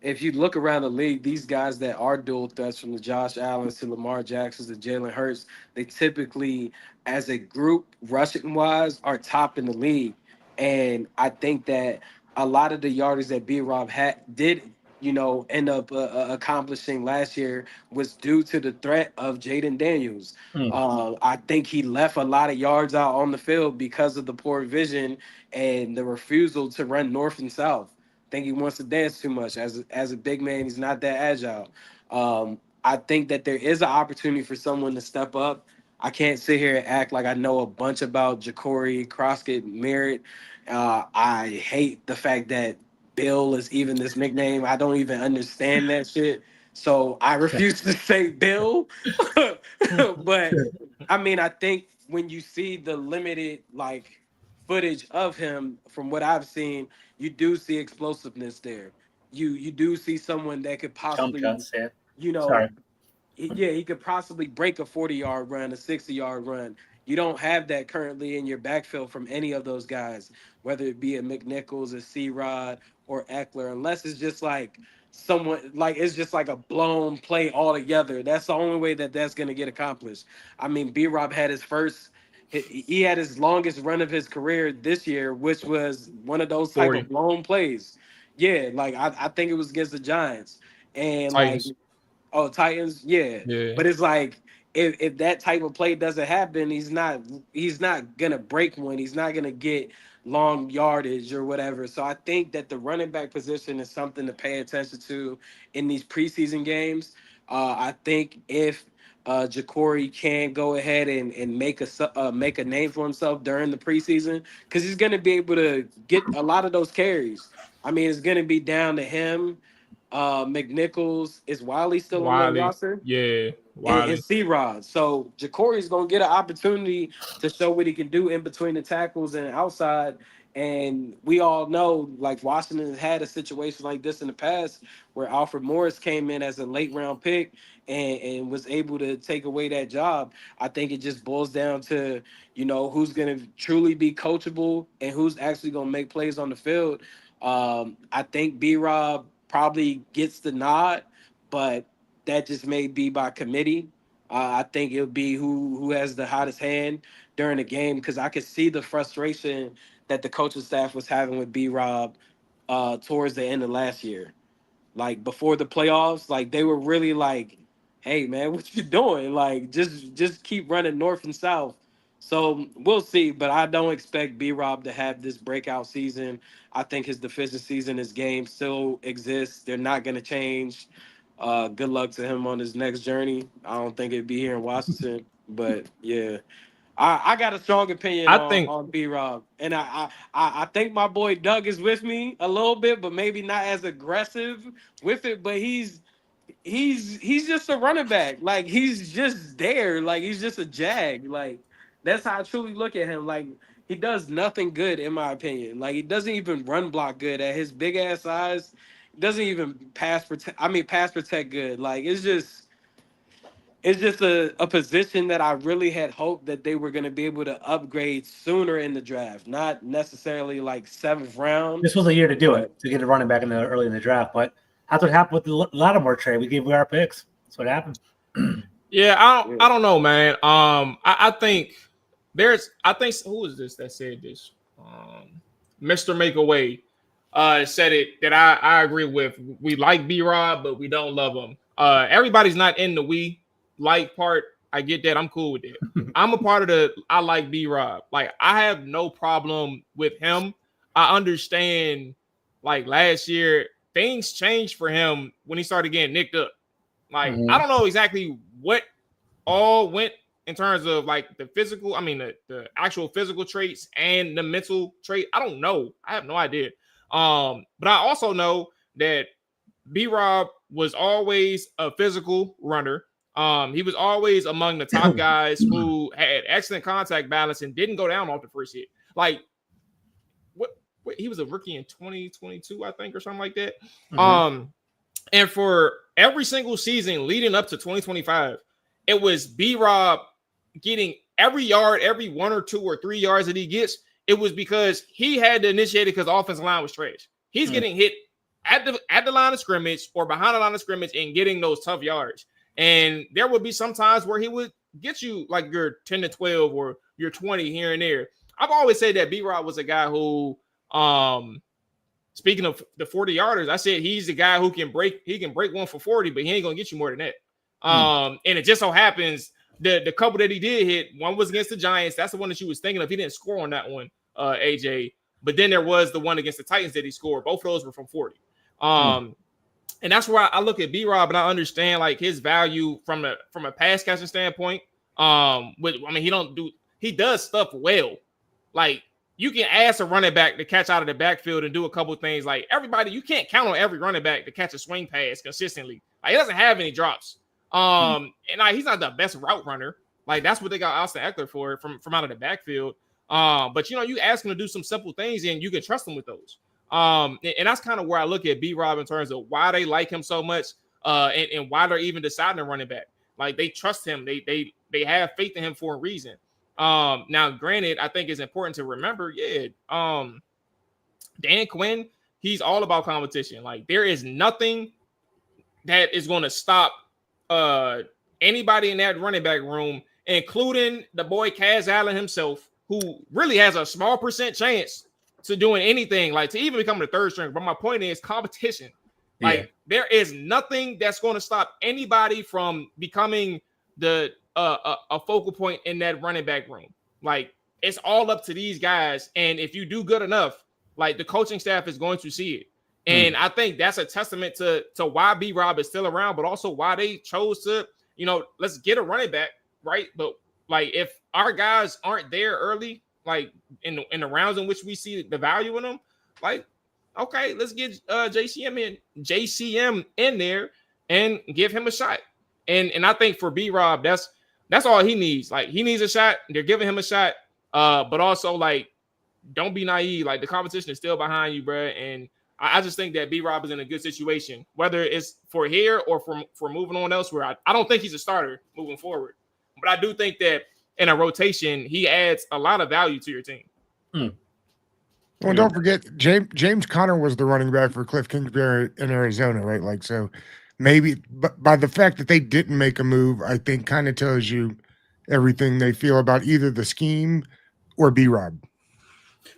if you look around the league, these guys that are dual threats, from the Josh Allens to Lamar Jacksons to Jalen Hurts, they typically, as a group, rushing wise, are top in the league. And I think that a lot of the yardage that B Rob did, end up accomplishing last year was due to the threat of Jaden Daniels. I think he left a lot of yards out on the field because of the poor vision and the refusal to run north and south. Think he wants to dance too much. As a big man, he's not that agile. I think that there is an opportunity for someone to step up. I can't sit here and act like I know a bunch about Ja'Cory Croskett Merritt. I hate the fact that Bill is even this nickname. I don't even understand that shit. So I refuse to say Bill. But I mean, I think when you see the limited footage of him, from what I've seen, you do see explosiveness there. You do see someone that could Jump possibly, cuts, yeah. you know, Sorry. yeah, he could possibly break a 40-yard run, a 60-yard run. You don't have that currently in your backfield from any of those guys, whether it be a McNichols, a C-Rod, or Eckler, unless it's just like someone, it's just like a blown play altogether. That's the only way that that's going to get accomplished. I mean, B-Rob had he had his longest run of his career this year, which was one of those type 40 of blown plays. Yeah, I think it was against the Giants. And Titans. oh, Titans, yeah. Yeah. But it's like if that type of play doesn't happen, he's not gonna break one. He's not gonna get long yardage or whatever. So I think that the running back position is something to pay attention to in these preseason games. I think if Ja'Cory can go ahead and make a name for himself during the preseason, because he's gonna be able to get a lot of those carries. I mean, it's gonna be down to him. McNichols, is Wiley still on the Wiley. roster? Yeah. And Wiley. C-Rod. So Ja'Cory's gonna get an opportunity to show what he can do in between the tackles and outside. And we all know, Washington has had a situation like this in the past where Alfred Morris came in as a late round pick and was able to take away that job. I think it just boils down to, who's gonna truly be coachable and who's actually gonna make plays on the field. I think B-Rob probably gets the nod, but that just may be by committee. I think it'll be who has the hottest hand during the game, because I could see the frustration that the coaching staff was having with B-Rob towards the end of last year. Before the playoffs, they were really like, "Hey man, what you doing? Just keep running north and south." So we'll see, but I don't expect B-Rob to have this breakout season. I think his deficiencies in his game still exist. They're not going to change. Good luck to him on his next journey. I don't think it'd be here in Washington, but yeah, I got a strong opinion I think on B-Rob, and I think my boy Doug is with me a little bit, but maybe not as aggressive with it. But he's just a running back. He's just there. He's just a jag. That's how I truly look at him. He does nothing good, in my opinion. He doesn't even run block good at his big ass size. Doesn't even pass protect good. It's just a position that I really had hoped that they were going to be able to upgrade sooner in the draft, not necessarily seventh round. This was a year to do it, to get a running back early in the draft. But that's what happened with the Lattimore trade. We gave away our picks. That's what happened. Yeah, I don't know, man. I think who is this that said this? Mr. Makeaway said it that I agree with. We like B-Rob, but we don't love him. Everybody's not in the we like part. I get that. I'm cool with that. I'm a part of I like B-Rob. I have no problem with him. I understand last year things changed for him when he started getting nicked up. I don't know exactly what all went in terms of the physical, the actual physical traits and the mental trait. I don't know. I have no idea. But I also know that B-Rob was always a physical runner. He was always among the top guys who had excellent contact balance and didn't go down off the first hit. What he was a rookie in 2022, I think, or something like that. And for every single season leading up to 2025, it was B-Rob getting every yard, every 1 or 2 or 3 yards that he gets. It was because he had to initiate it because the offensive line was trash. He's getting hit at the line of scrimmage or behind the line of scrimmage and getting those tough yards. And there would be some times where he would get you like your 10 to 12 or your 20 here and there. I've always said that B-Rob was a guy who, speaking of the 40-yarders, I said he's the guy who can break one for 40, but he ain't gonna get you more than that. And it just so happens the couple that he did hit, one was against the Giants. That's the one that you was thinking of. He didn't score on that one, AJ. But then there was the one against the Titans that he scored. Both of those were from 40. And that's where I look at B-Rob and I understand like his value from a pass catching standpoint. He does stuff well. Like you can ask a running back to catch out of the backfield and do a couple of things. Like everybody, you can't count on every running back to catch a swing pass consistently. Like he doesn't have any drops. And he's not the best route runner. Like that's what they got Austin Eckler for from out of the backfield. But you ask him to do some simple things and you can trust him with those. And that's kind of where I look at B-Rob in terms of why they like him so much, and why they're even deciding to run it back. Like they trust him. They have faith in him for a reason. Now, granted, I think it's important to remember, Dan Quinn, he's all about competition. Like there is nothing that is going to stop anybody in that running back room, including the boy Kaz Allen himself, who really has a small percent chance to doing anything, like to even becoming the third string. But my point is competition. Like there is nothing that's going to stop anybody from becoming the a focal point in that running back room. Like it's all up to these guys. And if you do good enough, like the coaching staff is going to see it. And I think that's a testament to why B-Rob is still around, but also why they chose to, let's get a running back, right? But like if our guys aren't there early, like in the rounds in which we see the value in them, like, okay, let's get JCM in there and give him a shot. And I think for B-Rob, that's all he needs. Like he needs a shot. They're giving him a shot. But also like, don't be naive. Like the competition is still behind you, bro. And I just think that B-Rob is in a good situation, whether it's for here or for moving on elsewhere. I don't think he's a starter moving forward, but I do think that in a rotation, he adds a lot of value to your team. Well, don't forget, James Conner was the running back for Cliff Kingsbury in Arizona, right? Like, so maybe by the fact that they didn't make a move, I think kind of tells you everything they feel about either the scheme or B-Rob.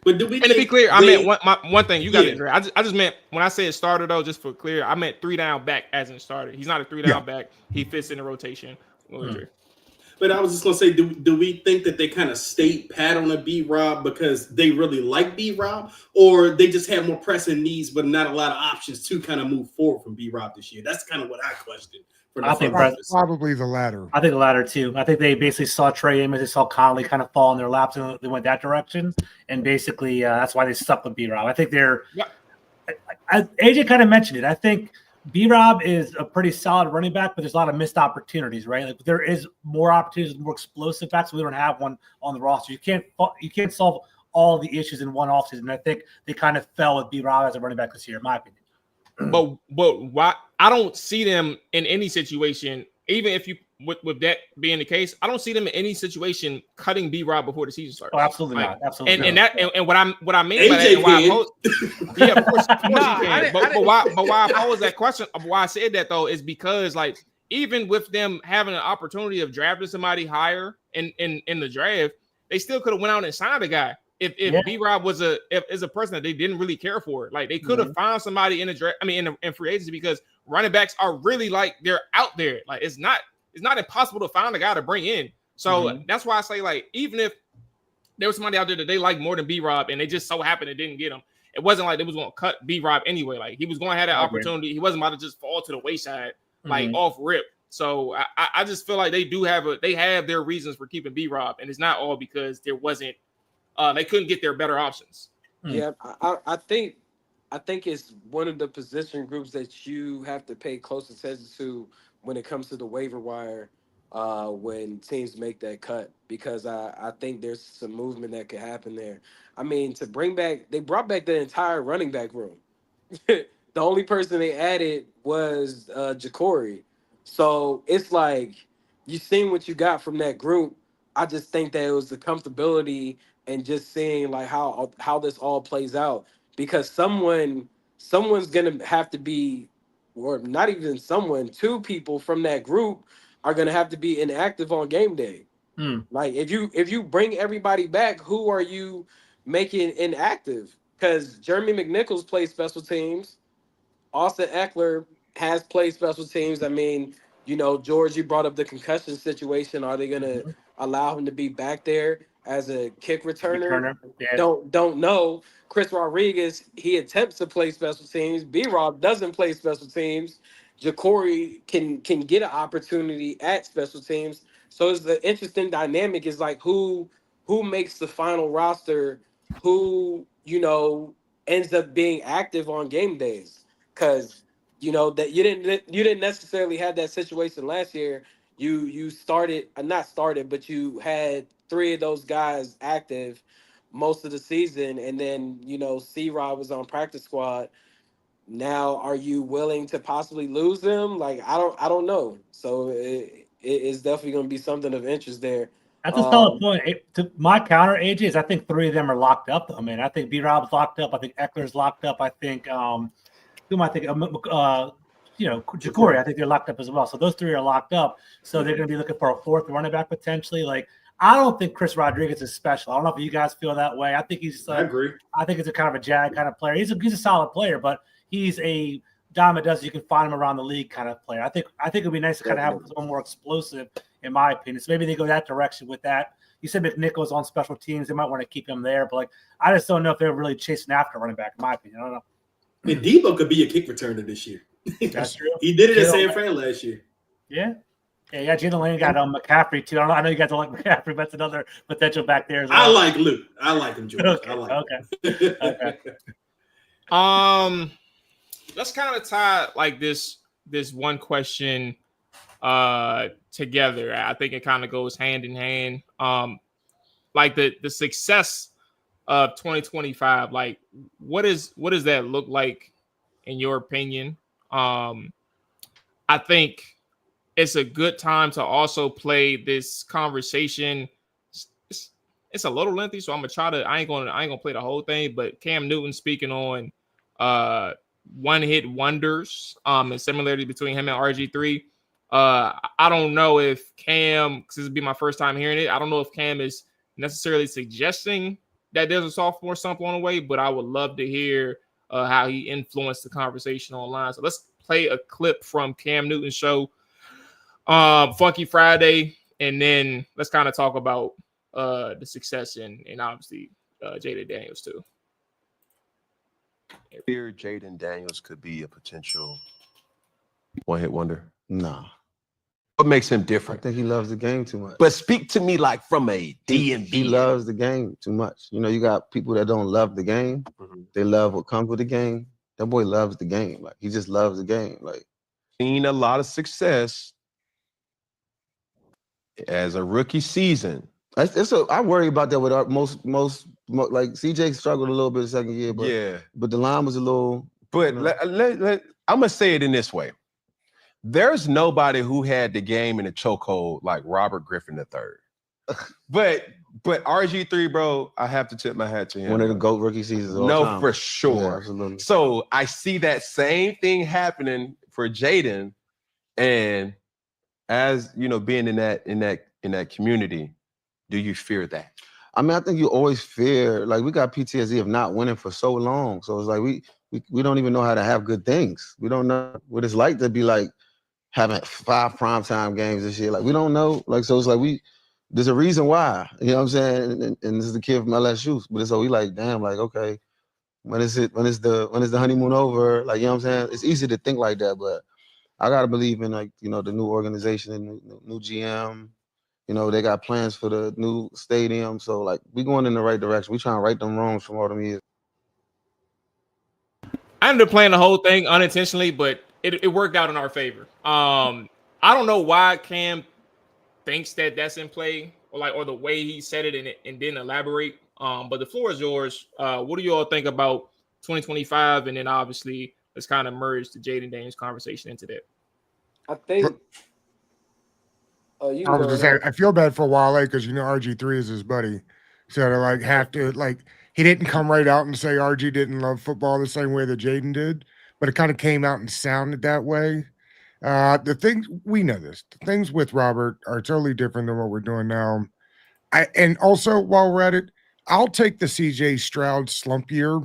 But do we? And to be clear, I meant one thing. You got it. I just meant when I said starter though, just for clear, I meant 3 down back as in starter. He's not a 3 down back. He fits in the rotation. But I was just gonna say, do we think that they kind of stayed pat on a B-Rob because they really like B-Rob, or they just have more pressing needs but not a lot of options to kind of move forward from B-Rob this year? That's kind of what I question. I think probably the latter. I think the latter too. I think they basically saw Trey Amos, they saw Conley kind of fall in their laps, and they went that direction. And basically, that's why they stuck with B-Rob. I think AJ kind of mentioned it. I think B-Rob is a pretty solid running back, but there's a lot of missed opportunities, right? Like there is more opportunities, more explosive backs. We don't have one on the roster. You can't solve all the issues in one offseason. And I think they kind of fell with B-Rob as a running back this year, in my opinion. But why? I don't see them in any situation, even if you with that being the case, I don't see them in any situation cutting B-Rob before the season starts. Oh, absolutely not. Absolutely. And what I mean by that, and why I pose, of course he can. But why I pose that question, why I said that though, is because like even with them having an opportunity of drafting somebody higher in the draft, they still could have went out and signed a guy. If B-Rob was a person that they didn't really care for, like they could have found somebody in the draft. I mean, in free agency, because running backs are really like they're out there. Like it's not impossible to find a guy to bring in. So that's why I say like even if there was somebody out there that they like more than B-Rob and they just so happened it didn't get him, it wasn't like they was going to cut B-Rob anyway. Like he was going to have that opportunity. He wasn't about to just fall to the wayside like off rip. So I just feel like they have their reasons for keeping B-Rob, and it's not all because there wasn't. They couldn't get their better options. Yeah, I think it's one of the position groups that you have to pay close attention to when it comes to the waiver wire when teams make that cut, because I think there's some movement that could happen there. I mean, they brought back the entire running back room. The only person they added was Ja'Cory. So it's like you seen what you got from that group. I just think that it was the comfortability and just seeing like how this all plays out, because someone someone's gonna have to be, or not even someone, two people from that group are gonna have to be inactive on game day. Like if you bring everybody back, who are you making inactive? Because Jeremy McNichols plays special teams. Austin Eckler has played special teams. I mean, George, you brought up the concussion situation. Are they gonna allow him to be back there as a kick returner? Yeah. Don't know. Chris Rodriguez, he attempts to play special teams. B-Rob doesn't play special teams. Ja'Cory can get an opportunity at special teams. So it's the interesting dynamic is like who makes the final roster, who ends up being active on game days. Because that you didn't necessarily have that situation last year. You started not started, but you had three of those guys active most of the season, and then C-Rod was on practice squad. Now, are you willing to possibly lose them? Like I don't know. So it's definitely going to be something of interest there. That's a solid point. To my counter, AJ, is I think three of them are locked up though, man. I think B-Rob's locked up. I think Eckler's locked up. I think who am I thinking? Ja'Cory, I think they're locked up as well. So those three are locked up. So they're going to be looking for a fourth running back potentially. Like, I don't think Chris Rodriguez is special. I don't know if you guys feel that way. I think he's. I agree. I think it's a kind of a jag kind of player. He's a solid player, but he's a dime a dozen. You can find him around the league kind of player. I think it'd be nice to kind of have someone more explosive, in my opinion. So maybe they go that direction with that. You said McNichols on special teams. They might want to keep him there, but like I just don't know if they're really chasing after running back. In my opinion, I don't know. And Debo could be a kick returner this year. That's true. He did it at San Fran last year. Yeah. Yeah, Jalen Lane got McCaffrey too. I know you guys don't like McCaffrey, but that's another potential back there as well. I like Luke. I like him, George. Okay. I like Okay. Let's kind of tie like this one question together. I think it kind of goes hand in hand. Like the success of 2025, like what does that look like in your opinion? I think it's a good time to also play this conversation. It's a little lengthy, so I'm gonna try to. I ain't gonna play the whole thing. But Cam Newton speaking on one-hit wonders, and similarity between him and RG3. I don't know if Cam, because this would be my first time hearing it. I don't know if Cam is necessarily suggesting that there's a sophomore slump on the way, but I would love to hear how he influenced the conversation online. So let's play a clip from Cam Newton's show, Funky Friday, and then let's kind of talk about the success and obviously Jaden Daniels too. Fear Jaden Daniels could be a potential one-hit wonder? Nah. What makes him different? I think he loves the game too much. But speak to me like from a DMV. He loves the game too much. You got people that don't love the game. Mm-hmm. They love what comes with the game. That boy loves the game. Like he just loves the game. Like seen a lot of success as a rookie season. I worry about that with our most like CJ struggled a little bit the second year, but the line was a little. But I'm gonna say it in this way. There's nobody who had the game in a chokehold like Robert Griffin III. but RG3, bro, I have to tip my hat to him. One of the GOAT rookie seasons. No, for sure. Yeah, absolutely. So I see that same thing happening for Jaden, and as being in that community, do you fear that? I mean, I think you always fear. Like we got PTSD of not winning for so long, so it's like we don't even know how to have good things. We don't know what it's like to be like having 5 primetime games this year. Like we don't know. Like so, it's like there's a reason why. You know what I'm saying? And this is the kid from LSU, but so we like, damn, like okay, when is the honeymoon over? Like you know what I'm saying? It's easy to think like that, but I gotta believe in like the new organization and new GM. They got plans for the new stadium, so like we going in the right direction. We trying to right them wrongs from all them years. I ended up playing the whole thing unintentionally, but it worked out in our favor. I don't know why Cam thinks that that's in play, or the way he said it and didn't elaborate. But the floor is yours. What do you all think about 2025? And then obviously let's kind of merge the Jaden Daniels conversation into that. I think. I was just saying, I feel bad for Wale because RG3 is his buddy, so to like have to like he didn't come right out and say RG didn't love football the same way that Jaden did, but it kind of came out and sounded that way. The things we know this, the things with Robert are totally different than what we're doing now. And also while we're at it, I'll take the CJ Stroud slump year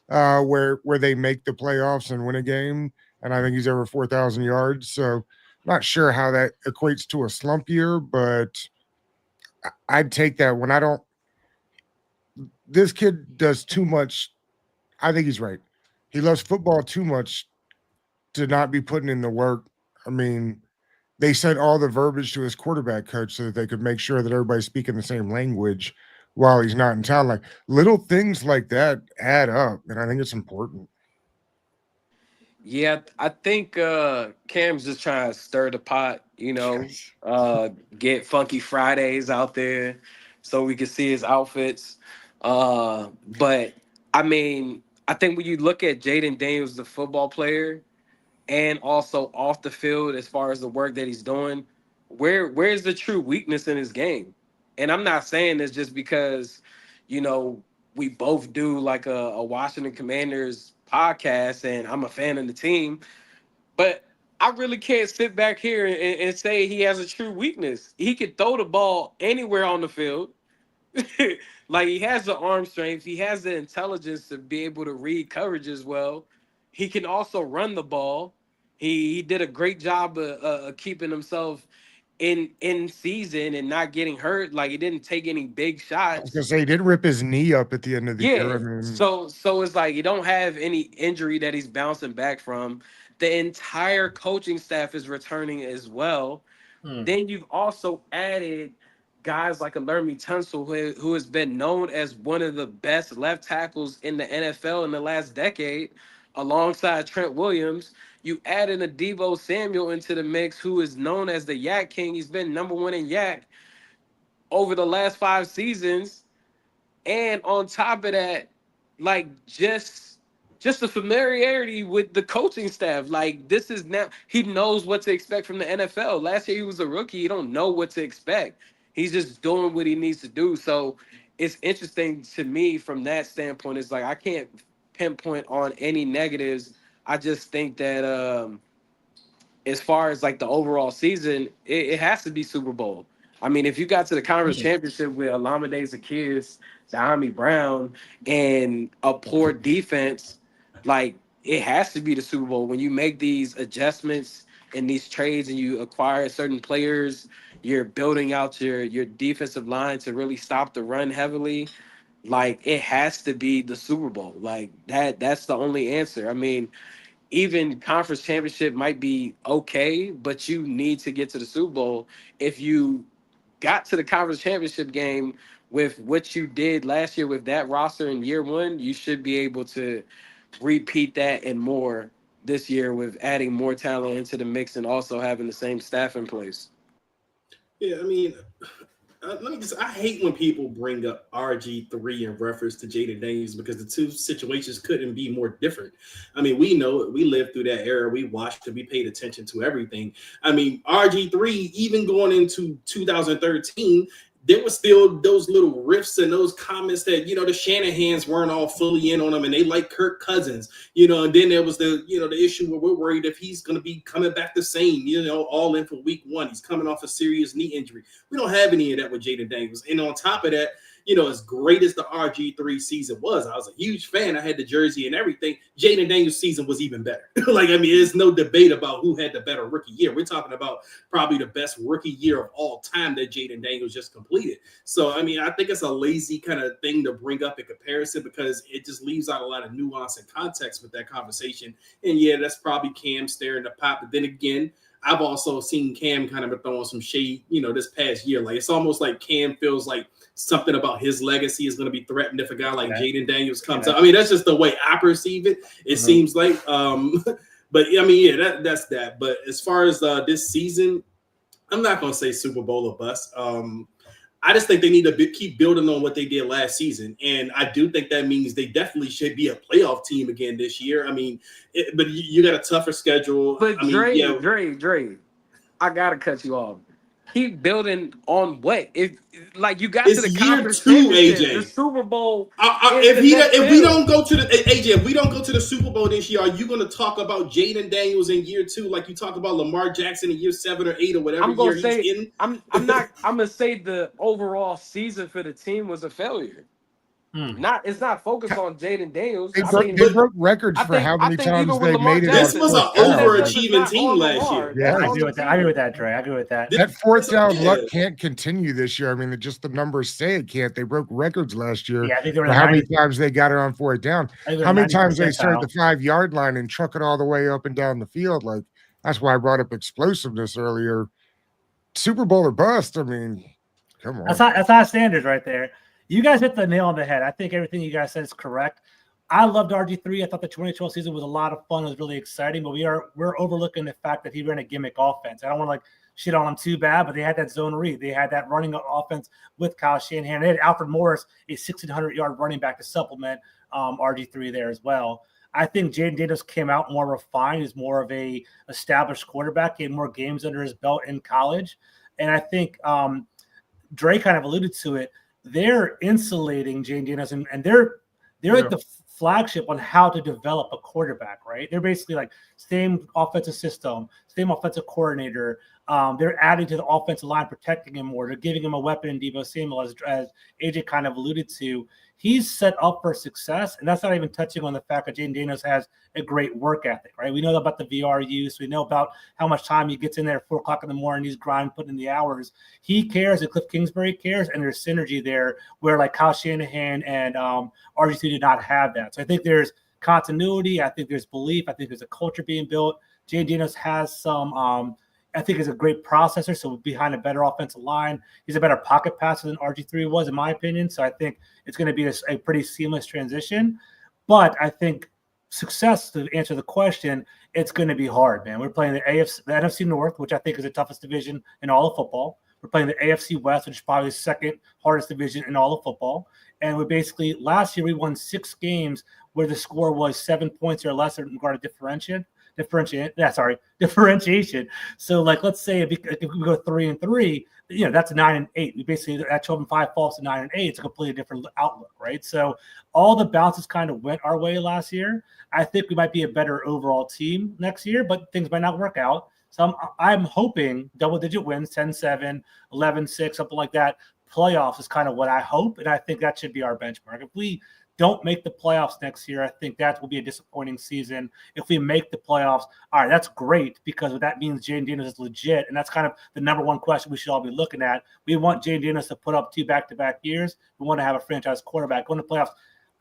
where they make the playoffs and win a game, and I think he's over 4,000 yards. So not sure how that equates to a slump year, but I'd take that when I don't. This kid does too much. I think he's right. He loves football too much to not be putting in the work. I mean, they sent all the verbiage to his quarterback coach so that they could make sure that everybody's speaking the same language while he's not in town. Like little things like that add up, and I think it's important. Yeah, I think Cam's just trying to stir the pot, get Funky Fridays out there so we can see his outfits. But I mean, I think when you look at Jaden Daniels, the football player, and also off the field as far as the work that he's doing, where's the true weakness in his game? And I'm not saying this just because, we both do like a Washington Commanders podcast and I'm a fan of the team, but I really can't sit back here and say he has a true weakness. He could throw the ball anywhere on the field. Like he has the arm strength, he has the intelligence to be able to read coverage as well. He can also run the ball. He did a great job of keeping himself in season and not getting hurt. Like he didn't take any big I was shots. gonna say he did rip his knee up at the end of the year. Yeah. I mean, So it's like you don't have any injury that he's bouncing back from. The entire coaching staff is returning as well. Then you've also added guys like a Lermy Tunsil, who has been known as one of the best left tackles in the NFL in the last decade, alongside Trent Williams. You add in a Deebo Samuel into the mix, who is known as the Yak King. He's been number one in Yak over the last 5 seasons. And on top of that, like just the familiarity with the coaching staff. Like this is now he knows what to expect from the NFL. Last year he was a rookie. You don't know what to expect. He's just doing what he needs to do. So it's interesting to me from that standpoint. It's like I can't pinpoint on any negatives. I just think that as far as like the overall season, it has to be Super Bowl. I mean, if you got to the conference championship with Olamide Zaccheaus, Dahami Brown, and a poor defense, like it has to be the Super Bowl. When you make these adjustments and these trades and you acquire certain players, you're building out your defensive line to really stop the run heavily. Like it has to be the Super Bowl. Like that's the only answer. I mean, even conference championship might be okay, but you need to get to the Super Bowl. If you got to the conference championship game with what you did last year with that roster in year one, you should be able to repeat that and more this year with adding more talent into the mix and also having the same staff in place. Yeah, I mean, I hate when people bring up RG3 in reference to Jaden Daniels because the two situations couldn't be more different. I mean, we know it. We lived through that era. We watched it. We paid attention to everything. I mean, RG3, even going into 2013, there was still those little riffs and those comments that, the Shanahans weren't all fully in on him and they like Kirk Cousins, and then there was the issue where we're worried if he's going to be coming back the same, all in for week 1. He's coming off a serious knee injury. We don't have any of that with Jaden Daniels. And on top of that, as great as the RG3 season was, I was a huge fan. I had the jersey and everything. Jaden Daniels' season was even better. There's no debate about who had the better rookie year. We're talking about probably the best rookie year of all time that Jaden Daniels just completed. So, I think it's a lazy kind of thing to bring up in comparison because it just leaves out a lot of nuance and context with that conversation. And yeah, that's probably Cam staring the pot. But then again, I've also seen Cam kind of throwing some shade, this past year. Like it's almost like Cam feels like something about his legacy is going to be threatened if a guy like Jaden Daniels comes up. That's just the way I perceive it. It seems like, but that's that. But as far as this season, I'm not going to say Super Bowl or bust. I just think they need to keep building on what they did last season. And I do think that means they definitely should be a playoff team again this year. But you got a tougher schedule. But Dre, I got to cut you off. keep building on what? If like you got It's to the year conference 2, championship, AJ. the Super Bowl. If we don't go to the AJ, if we don't go to the Super Bowl this year, are you going to talk about Jaden Daniels in year 2 like you talk about Lamar Jackson in year 7 or 8 or whatever I'm gonna year say he's in? I'm gonna say the overall season for the team was a failure. It's not focused on Jaden Daniels. They broke records for how many even times with they Lamar made it This on was fourth an down. overachieving team last year. Yeah, I agree with that. I agree with that, Trey. I agree with that. That fourth down luck can't continue this year. I mean, just the numbers say it can't. They broke records last year Yeah, I think they were for how many times they got it on fourth down. How many times they started the 5-yard line and truck it all the way up and down the field. Like, that's why I brought up explosiveness earlier. Super Bowl or bust. I mean, come on. That's high standards right there. You guys hit the nail on the head. I think everything you guys said is correct. I loved RG3. I thought the 2012 season was a lot of fun. It was really exciting, but we're overlooking the fact that he ran a gimmick offense. I don't want to like shit on him too bad, but they had that zone read. They had that running offense with Kyle Shanahan. They had Alfred Morris, a 1,600-yard running back to supplement RG3 there as well. I think Jaden Daniels came out more refined. He's more of a established quarterback. He had more games under his belt in college. And I think Dre kind of alluded to it. They're insulating Jaden Daniels, and they're like the flagship on how to develop a quarterback, right? They're basically like same offensive system, same offensive coordinator. They're adding to the offensive line, protecting him more. They're giving him a weapon in Deebo Samuel, as AJ kind of alluded to. He's set up for success, and that's not even touching on the fact that Jaden Daniels has a great work ethic, right? We know about the VR use. We know about how much time he gets in there at 4 o'clock in the morning. He's grinding, putting in the hours. He cares, and Cliff Kingsbury cares, and there's synergy there where like Kyle Shanahan and RG3 did not have that. So I think there's continuity. I think there's belief. I think there's a culture being built. Jaden Daniels has some I think is a great processor. So behind a better offensive line, he's a better pocket passer than RG3 was, in my opinion. So I think it's going to be a pretty seamless transition. But I think success, to answer the question, it's going to be hard, man. We're playing the NFC North, which I think is the toughest division in all of football. We're playing the AFC West, which is probably the second hardest division in all of football. And we basically, last year, we won 6 games where the score was 7 points or less in regard to differentiation. So, like, let's say if we go 3-3, that's 9-8. We basically that 12-5 falls to 9-8. It's a completely different outlook, right? So, all the bounces kind of went our way last year. I think we might be a better overall team next year, but things might not work out. So, I'm hoping double-digit wins, 10-7, 11-6, something like that. Playoffs is kind of what I hope, and I think that should be our benchmark. If we don't make the playoffs next year, I think that will be a disappointing season. If we make the playoffs, all right, that's great, because that means Jaden Daniels is legit, and that's kind of the number one question we should all be looking at. We want Jaden Daniels to put up 2 back-to-back years. We want to have a franchise quarterback going to playoffs.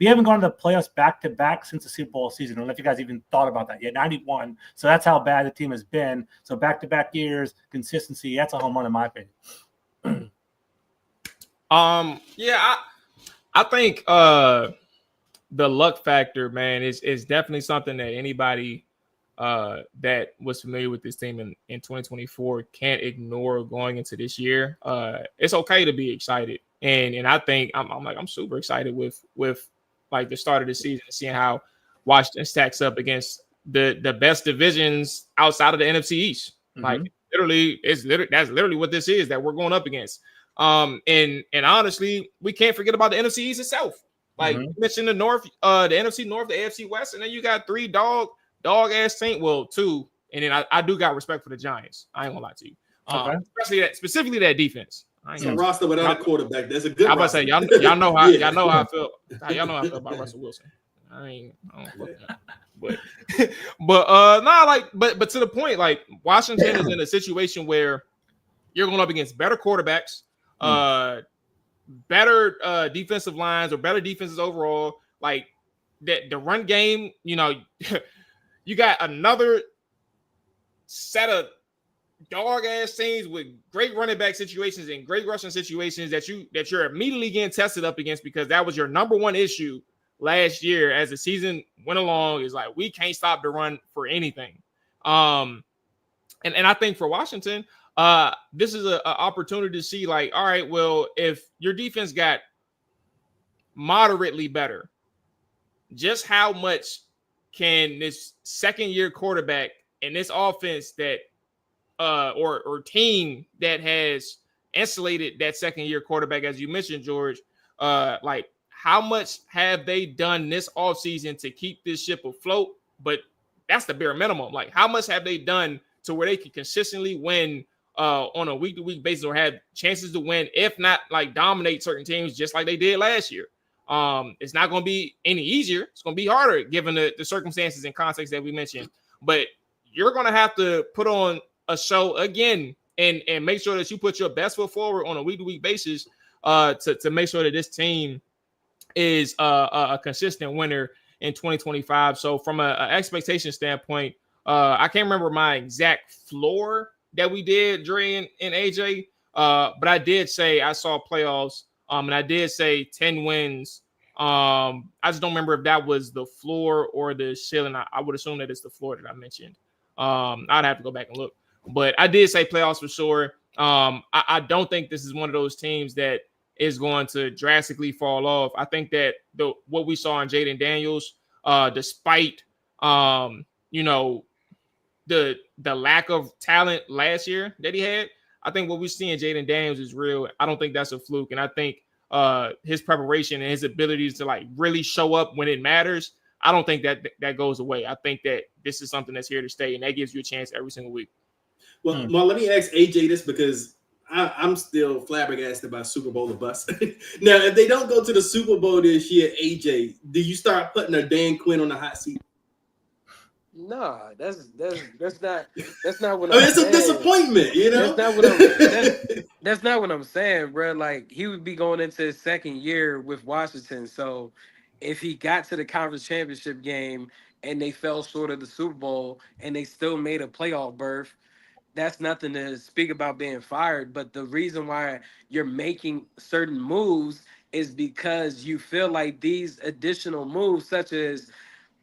We haven't gone to the playoffs back-to-back since the Super Bowl season. I don't know if you guys even thought about that yet. 91. So that's how bad the team has been. So back-to-back years, consistency, that's a home run in my opinion. I think the luck factor, man, is definitely something that anybody that was familiar with this team in 2024 can't ignore going into this year. It's okay to be excited, and I think I'm super excited with like the start of the season, seeing how Washington stacks up against the best divisions outside of the NFC East. Mm-hmm. Like that's literally what this is that we're going up against. And honestly, we can't forget about the NFC East itself. Like you mentioned the North, the NFC North, the AFC West, and then you got 3 dog ass teams. Well, 2, and then I do got respect for the Giants. I ain't gonna lie to you. Specifically that defense. It's a roster without a quarterback. That's a good. I'm about to say y'all know how y'all know how I feel. Y'all know how I feel about Russell Wilson. I don't look at that. But to the point, like Washington is in a situation where you're going up against better quarterbacks, better defensive lines, or better defenses overall. Like the run game, you got another set of dog ass teams with great running back situations and great rushing situations that you're immediately getting tested up against, because that was your number one issue last year as the season went along. Is like, we can't stop the run for anything. And I think for Washington, this is an opportunity to see, like, all right, well, if your defense got moderately better, just how much can this second-year quarterback and this offense that or team that has insulated that second year quarterback, as you mentioned, George. Like, how much have they done this offseason to keep this ship afloat? But that's the bare minimum. Like, how much have they done to where they can consistently win on a week-to-week basis, or have chances to win, if not like dominate certain teams just like they did last year? It's not going to be any easier. It's going to be harder given the circumstances and context that we mentioned. But you're going to have to put on a show again and make sure that you put your best foot forward on a week-to-week basis to make sure that this team is a consistent winner in 2025. So from an expectation standpoint, I can't remember my exact floor that we did, Dre and AJ, but I did say I saw playoffs, and I did say 10 wins. I just don't remember if that was the floor or the ceiling. I would assume that it's the floor that I mentioned. I'd have to go back and look, but I did say playoffs for sure. I don't think this is one of those teams that is going to drastically fall off. I think that what we saw in Jaden Daniels, despite the lack of talent last year that he had, I think what we see in Jaden Daniels is real. I don't think that's a fluke, and I think his preparation and his abilities to like really show up when it matters, I don't think that goes away. I think that this is something that's here to stay, and that gives you a chance every single week. Well, let me ask AJ this, because I'm still flabbergasted by Super Bowl or bust. Now, if they don't go to the Super Bowl this year, AJ, do you start putting a Dan Quinn on the hot seat? Nah, that's not what I mean, I'm it's saying. a disappointment, you know. That's not what I'm saying, bro. Like, he would be going into his second year with Washington, so if he got to the conference championship game and they fell short of the Super Bowl and they still made a playoff berth, that's nothing to speak about being fired. But the reason why you're making certain moves is because you feel like these additional moves, such as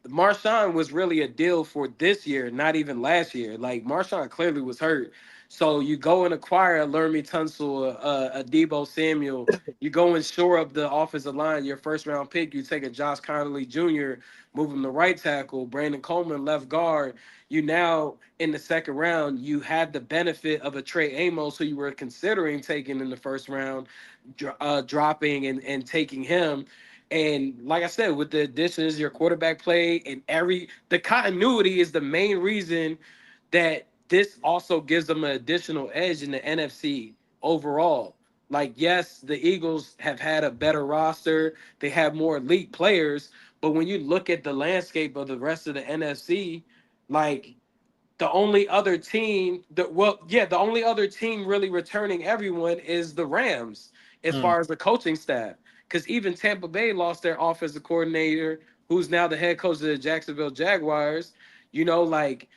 Marshawn, was really a deal for this year, not even last year. Like, Marshawn clearly was hurt. So you go and acquire a Laramie Tunsil, a Debo Samuel. You go and shore up the offensive line, your first round pick. You take a Josh Connolly Jr., move him to right tackle, Brandon Coleman left guard. You now, in the second round, you had the benefit of a Trey Amos, who you were considering taking in the first round, dropping and taking him. And like I said, with the additions, your quarterback play and the continuity is the main reason that this also gives them an additional edge in the NFC overall. Like, yes, the Eagles have had a better roster. They have more elite players. But when you look at the landscape of the rest of the NFC, like, the only other team the only other team really returning everyone is the Rams as far as the coaching staff. Because even Tampa Bay lost their offensive coordinator, who's now the head coach of the Jacksonville Jaguars. Like,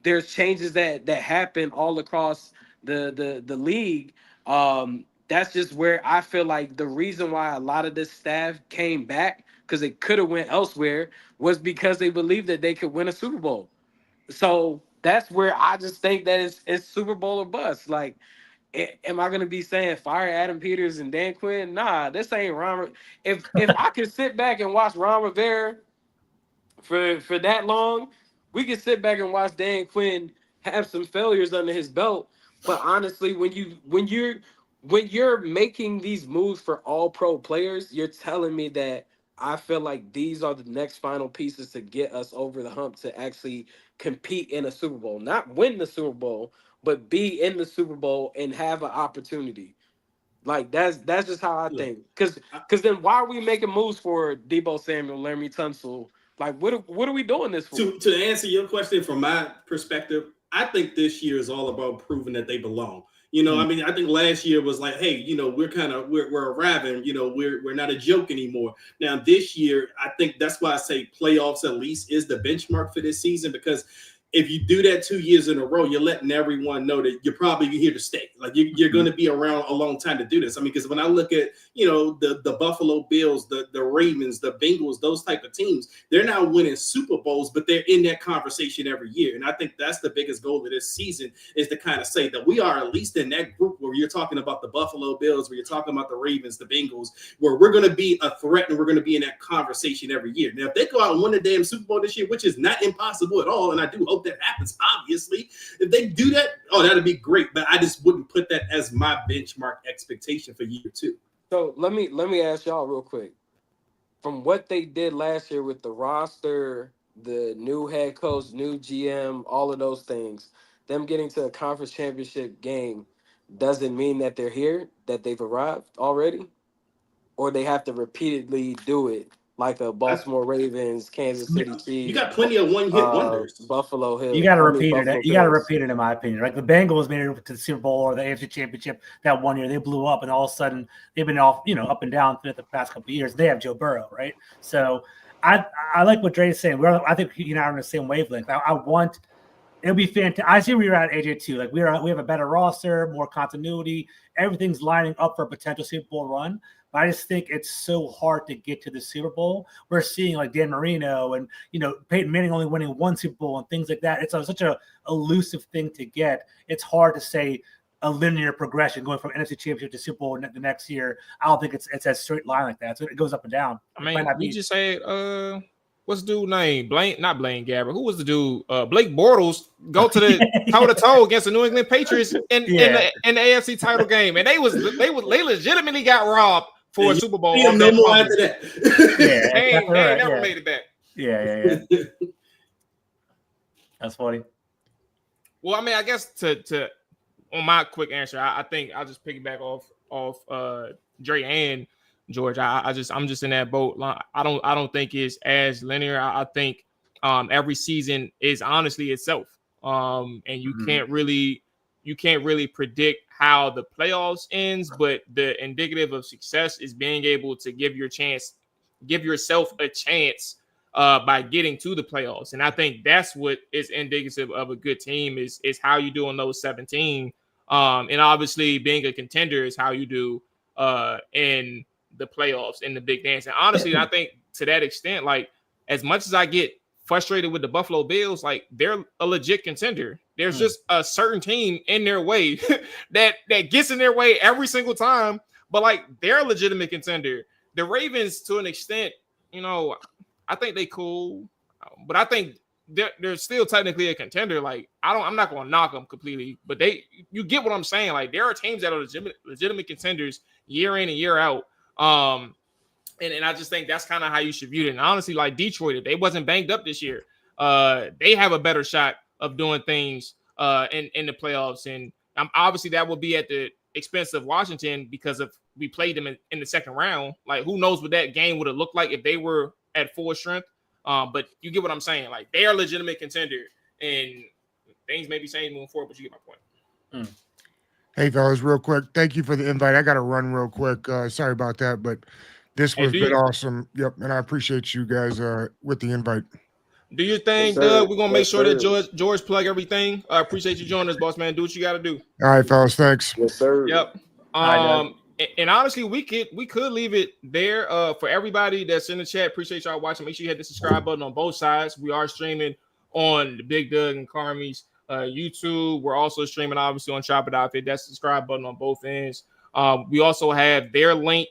there's changes that happen all across the league. That's just where I feel like the reason why a lot of this staff came back, because they could have went elsewhere, was because they believed that they could win a Super Bowl. So that's where I just think that it's Super Bowl or bust. Like, am I gonna be saying fire Adam Peters and Dan Quinn? Nah, this ain't Ron. If I could sit back and watch Ron Rivera for that long, we could sit back and watch Dan Quinn have some failures under his belt. But honestly, when you're making these moves for all pro players, you're telling me that I feel like these are the next final pieces to get us over the hump to actually compete in a Super Bowl, not win the Super Bowl, but be in the Super Bowl and have an opportunity. Like, that's just how I think. Because then why are we making moves for Debo Samuel, Laramie Tunsil? Like, what are we doing this for? To answer your question from my perspective, I think this year is all about proving that they belong. I mean, I think last year was like, hey, we're arriving, we're not a joke anymore. Now this year, I think that's why I say playoffs at least is the benchmark for this season, because if you do that 2 years in a row, you're letting everyone know that you're probably here to stay. Like, you're going to be around a long time to do this. I mean, because when I look at, the Buffalo Bills, the Ravens, the Bengals, those type of teams, they're now winning Super Bowls, but they're in that conversation every year. And I think that's the biggest goal of this season, is to kind of say that we are at least in that group where you're talking about the Buffalo Bills, where you're talking about the Ravens, the Bengals, where we're going to be a threat and we're going to be in that conversation every year. Now, if they go out and win the damn Super Bowl this year, which is not impossible at all, and I do hope hope that happens. Obviously, if they do that, that'd be great. But I just wouldn't put that as my benchmark expectation for year 2. So let me ask y'all real quick. From what they did last year with the roster, the new head coach, new GM, all of those things, them getting to a conference championship game doesn't mean that they're here, that they've arrived already, or they have to repeatedly do it like a Baltimore Ravens, Kansas City Chiefs. You got plenty of one-hit wonders. Buffalo Hill. You got to repeat Buffalo it. You got to Bills. repeat it, in my opinion. Like the Bengals made it to the Super Bowl or the AFC Championship that one year. They blew up, and all of a sudden they've been off, up and down through the past couple of years. They have Joe Burrow, right? So I like what Dre's saying. I think you and I are on the same wavelength. I want. It'll be fantastic. I see where you're at, AJ, too. Like we have a better roster, more continuity. Everything's lining up for a potential Super Bowl run. But I just think it's so hard to get to the Super Bowl. We're seeing like Dan Marino and Peyton Manning only winning one Super Bowl and things like that. It's such a elusive thing to get. It's hard to say a linear progression going from NFC Championship to Super Bowl the next year. I don't think it's a straight line like that. So it goes up and down. I mean, we just said what's the dude name? Not Blaine Gabbert. Who was the dude? Blake Bortles go to the toe-to-toe against the New England Patriots in the AFC title game, and they legitimately got robbed for a Super Bowl. No more after that. They never made it back. Yeah. That's funny. Well, I mean, I guess to on my quick answer, I think I'll just piggyback off Dre and George. I'm just in that boat. I don't think it's as linear. I think every season is honestly itself. And you can't really predict how the playoffs ends, but the indicative of success is being able to give yourself a chance by getting to the playoffs. And I think that's what is indicative of a good team is how you do on those 17. And obviously being a contender is how you do in the playoffs in the big dance. And honestly, I think to that extent, like as much as I get frustrated with the Buffalo Bills, like they're a legit contender. There's just a certain team in their way that gets in their way every single time, but like they're a legitimate contender. The Ravens, to an extent, I think they cool, but I think they're still technically a contender. Like I'm not going to knock them completely, but you get what I'm saying. Like there are teams that are legitimate contenders year in and year out. And I just think that's kind of how you should view it. And honestly, like Detroit, if they wasn't banged up this year, they have a better shot of doing things in the playoffs. And obviously that will be at the expense of Washington because we played them in the second round. Like who knows what that game would have looked like if they were at full strength. But you get what I'm saying. Like they are a legitimate contender, and things may be changed moving forward, but you get my point. Hey, fellas, real quick. Thank you for the invite. I got to run real quick. Sorry about that, but this was been awesome. Yep, and I appreciate you guys with the invite. Do your thing, Doug. We're going to make sure that George plug everything. I appreciate you joining us, boss man. Do what you got to do. All right, fellas. Thanks. Yes, sir. Yep. And honestly, we could leave it there for everybody that's in the chat. Appreciate y'all watching. Make sure you hit the subscribe button on both sides. We are streaming on the Big Doug and Carmi's YouTube. We're also streaming obviously on Chop It Outfit. That's the subscribe button on both ends. We also have their link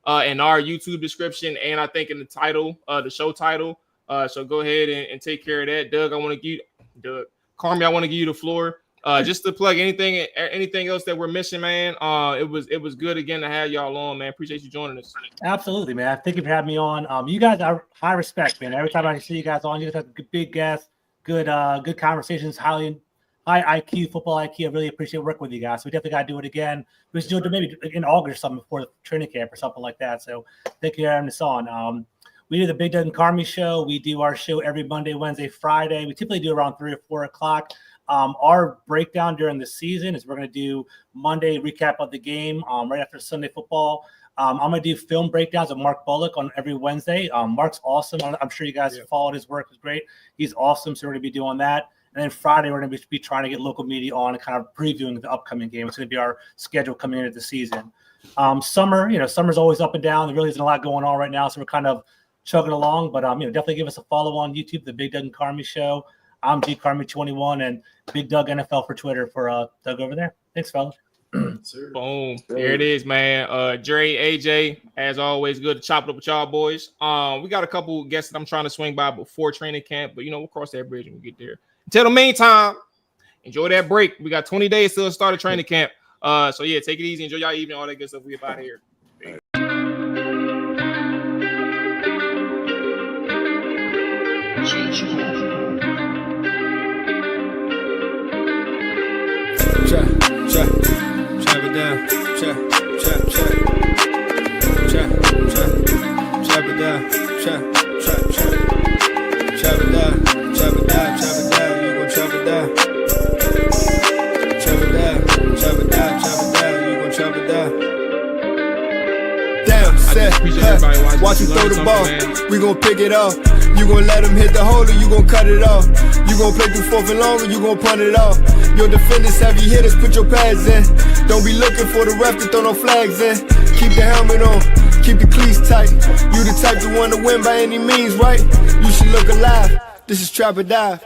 in our YouTube description and I think in the title, the show title. So go ahead and take care of that. Doug, I want to give Carmi, I want to give you the floor. Just to plug anything else that we're missing, man. It was good again to have y'all on, man. Appreciate you joining us. Absolutely, man. Thank you for having me on. You guys are high respect, man. Every time I see you guys on, you guys have big guests, good conversations, high IQ, football IQ. I really appreciate working with you guys. So we definitely got to do it again. We should do it maybe in August or something before the training camp or something like that. So thank you for having us on. We do the Big Doug and Carmi show. We do our show every Monday, Wednesday, Friday. We typically do around 3 or 4 o'clock. Our breakdown during the season is we're going to do Monday recap of the game right after Sunday football. I'm going to do film breakdowns of Mark Bullock on every Wednesday. Mark's awesome. I'm sure you guys followed his work. It's great. He's awesome. So we're going to be doing that. And then Friday, we're going to be trying to get local media on and kind of previewing the upcoming game. It's going to be our schedule coming into the season. Summer's always up and down. There really isn't a lot going on right now. So we're kind of chugging along. But, definitely give us a follow on YouTube, the Big Doug and Carmi show. I'm G Carmi 21 and Big Doug NFL for Twitter for Doug over there. Thanks, fellas. Boom. There it is, man. Dre, AJ, as always, good to chop it up with y'all boys. We got a couple guests that I'm trying to swing by before training camp, but we'll cross that bridge when we get there. Until the meantime, enjoy that break. We got 20 days till the start of training camp. So yeah, take it easy. Enjoy y'all evening, all that good stuff. We about here. Chop it down. Chop it down. Chop it down. You gon' chop it down. Chop it down. You gon' chop it down. Damn, set. Watch you throw the ball. We gon' pick it off. You gon' let him hit the hole or you gon' cut it off. You gon' play through 4th and long or you gon' punt it off. Your defenders heavy hitters, put your pads in. Don't be looking for the ref to throw no flags in. Keep the helmet on, keep the cleats tight. You the type to want to win by any means, right? You should look alive. This is Trap or Die.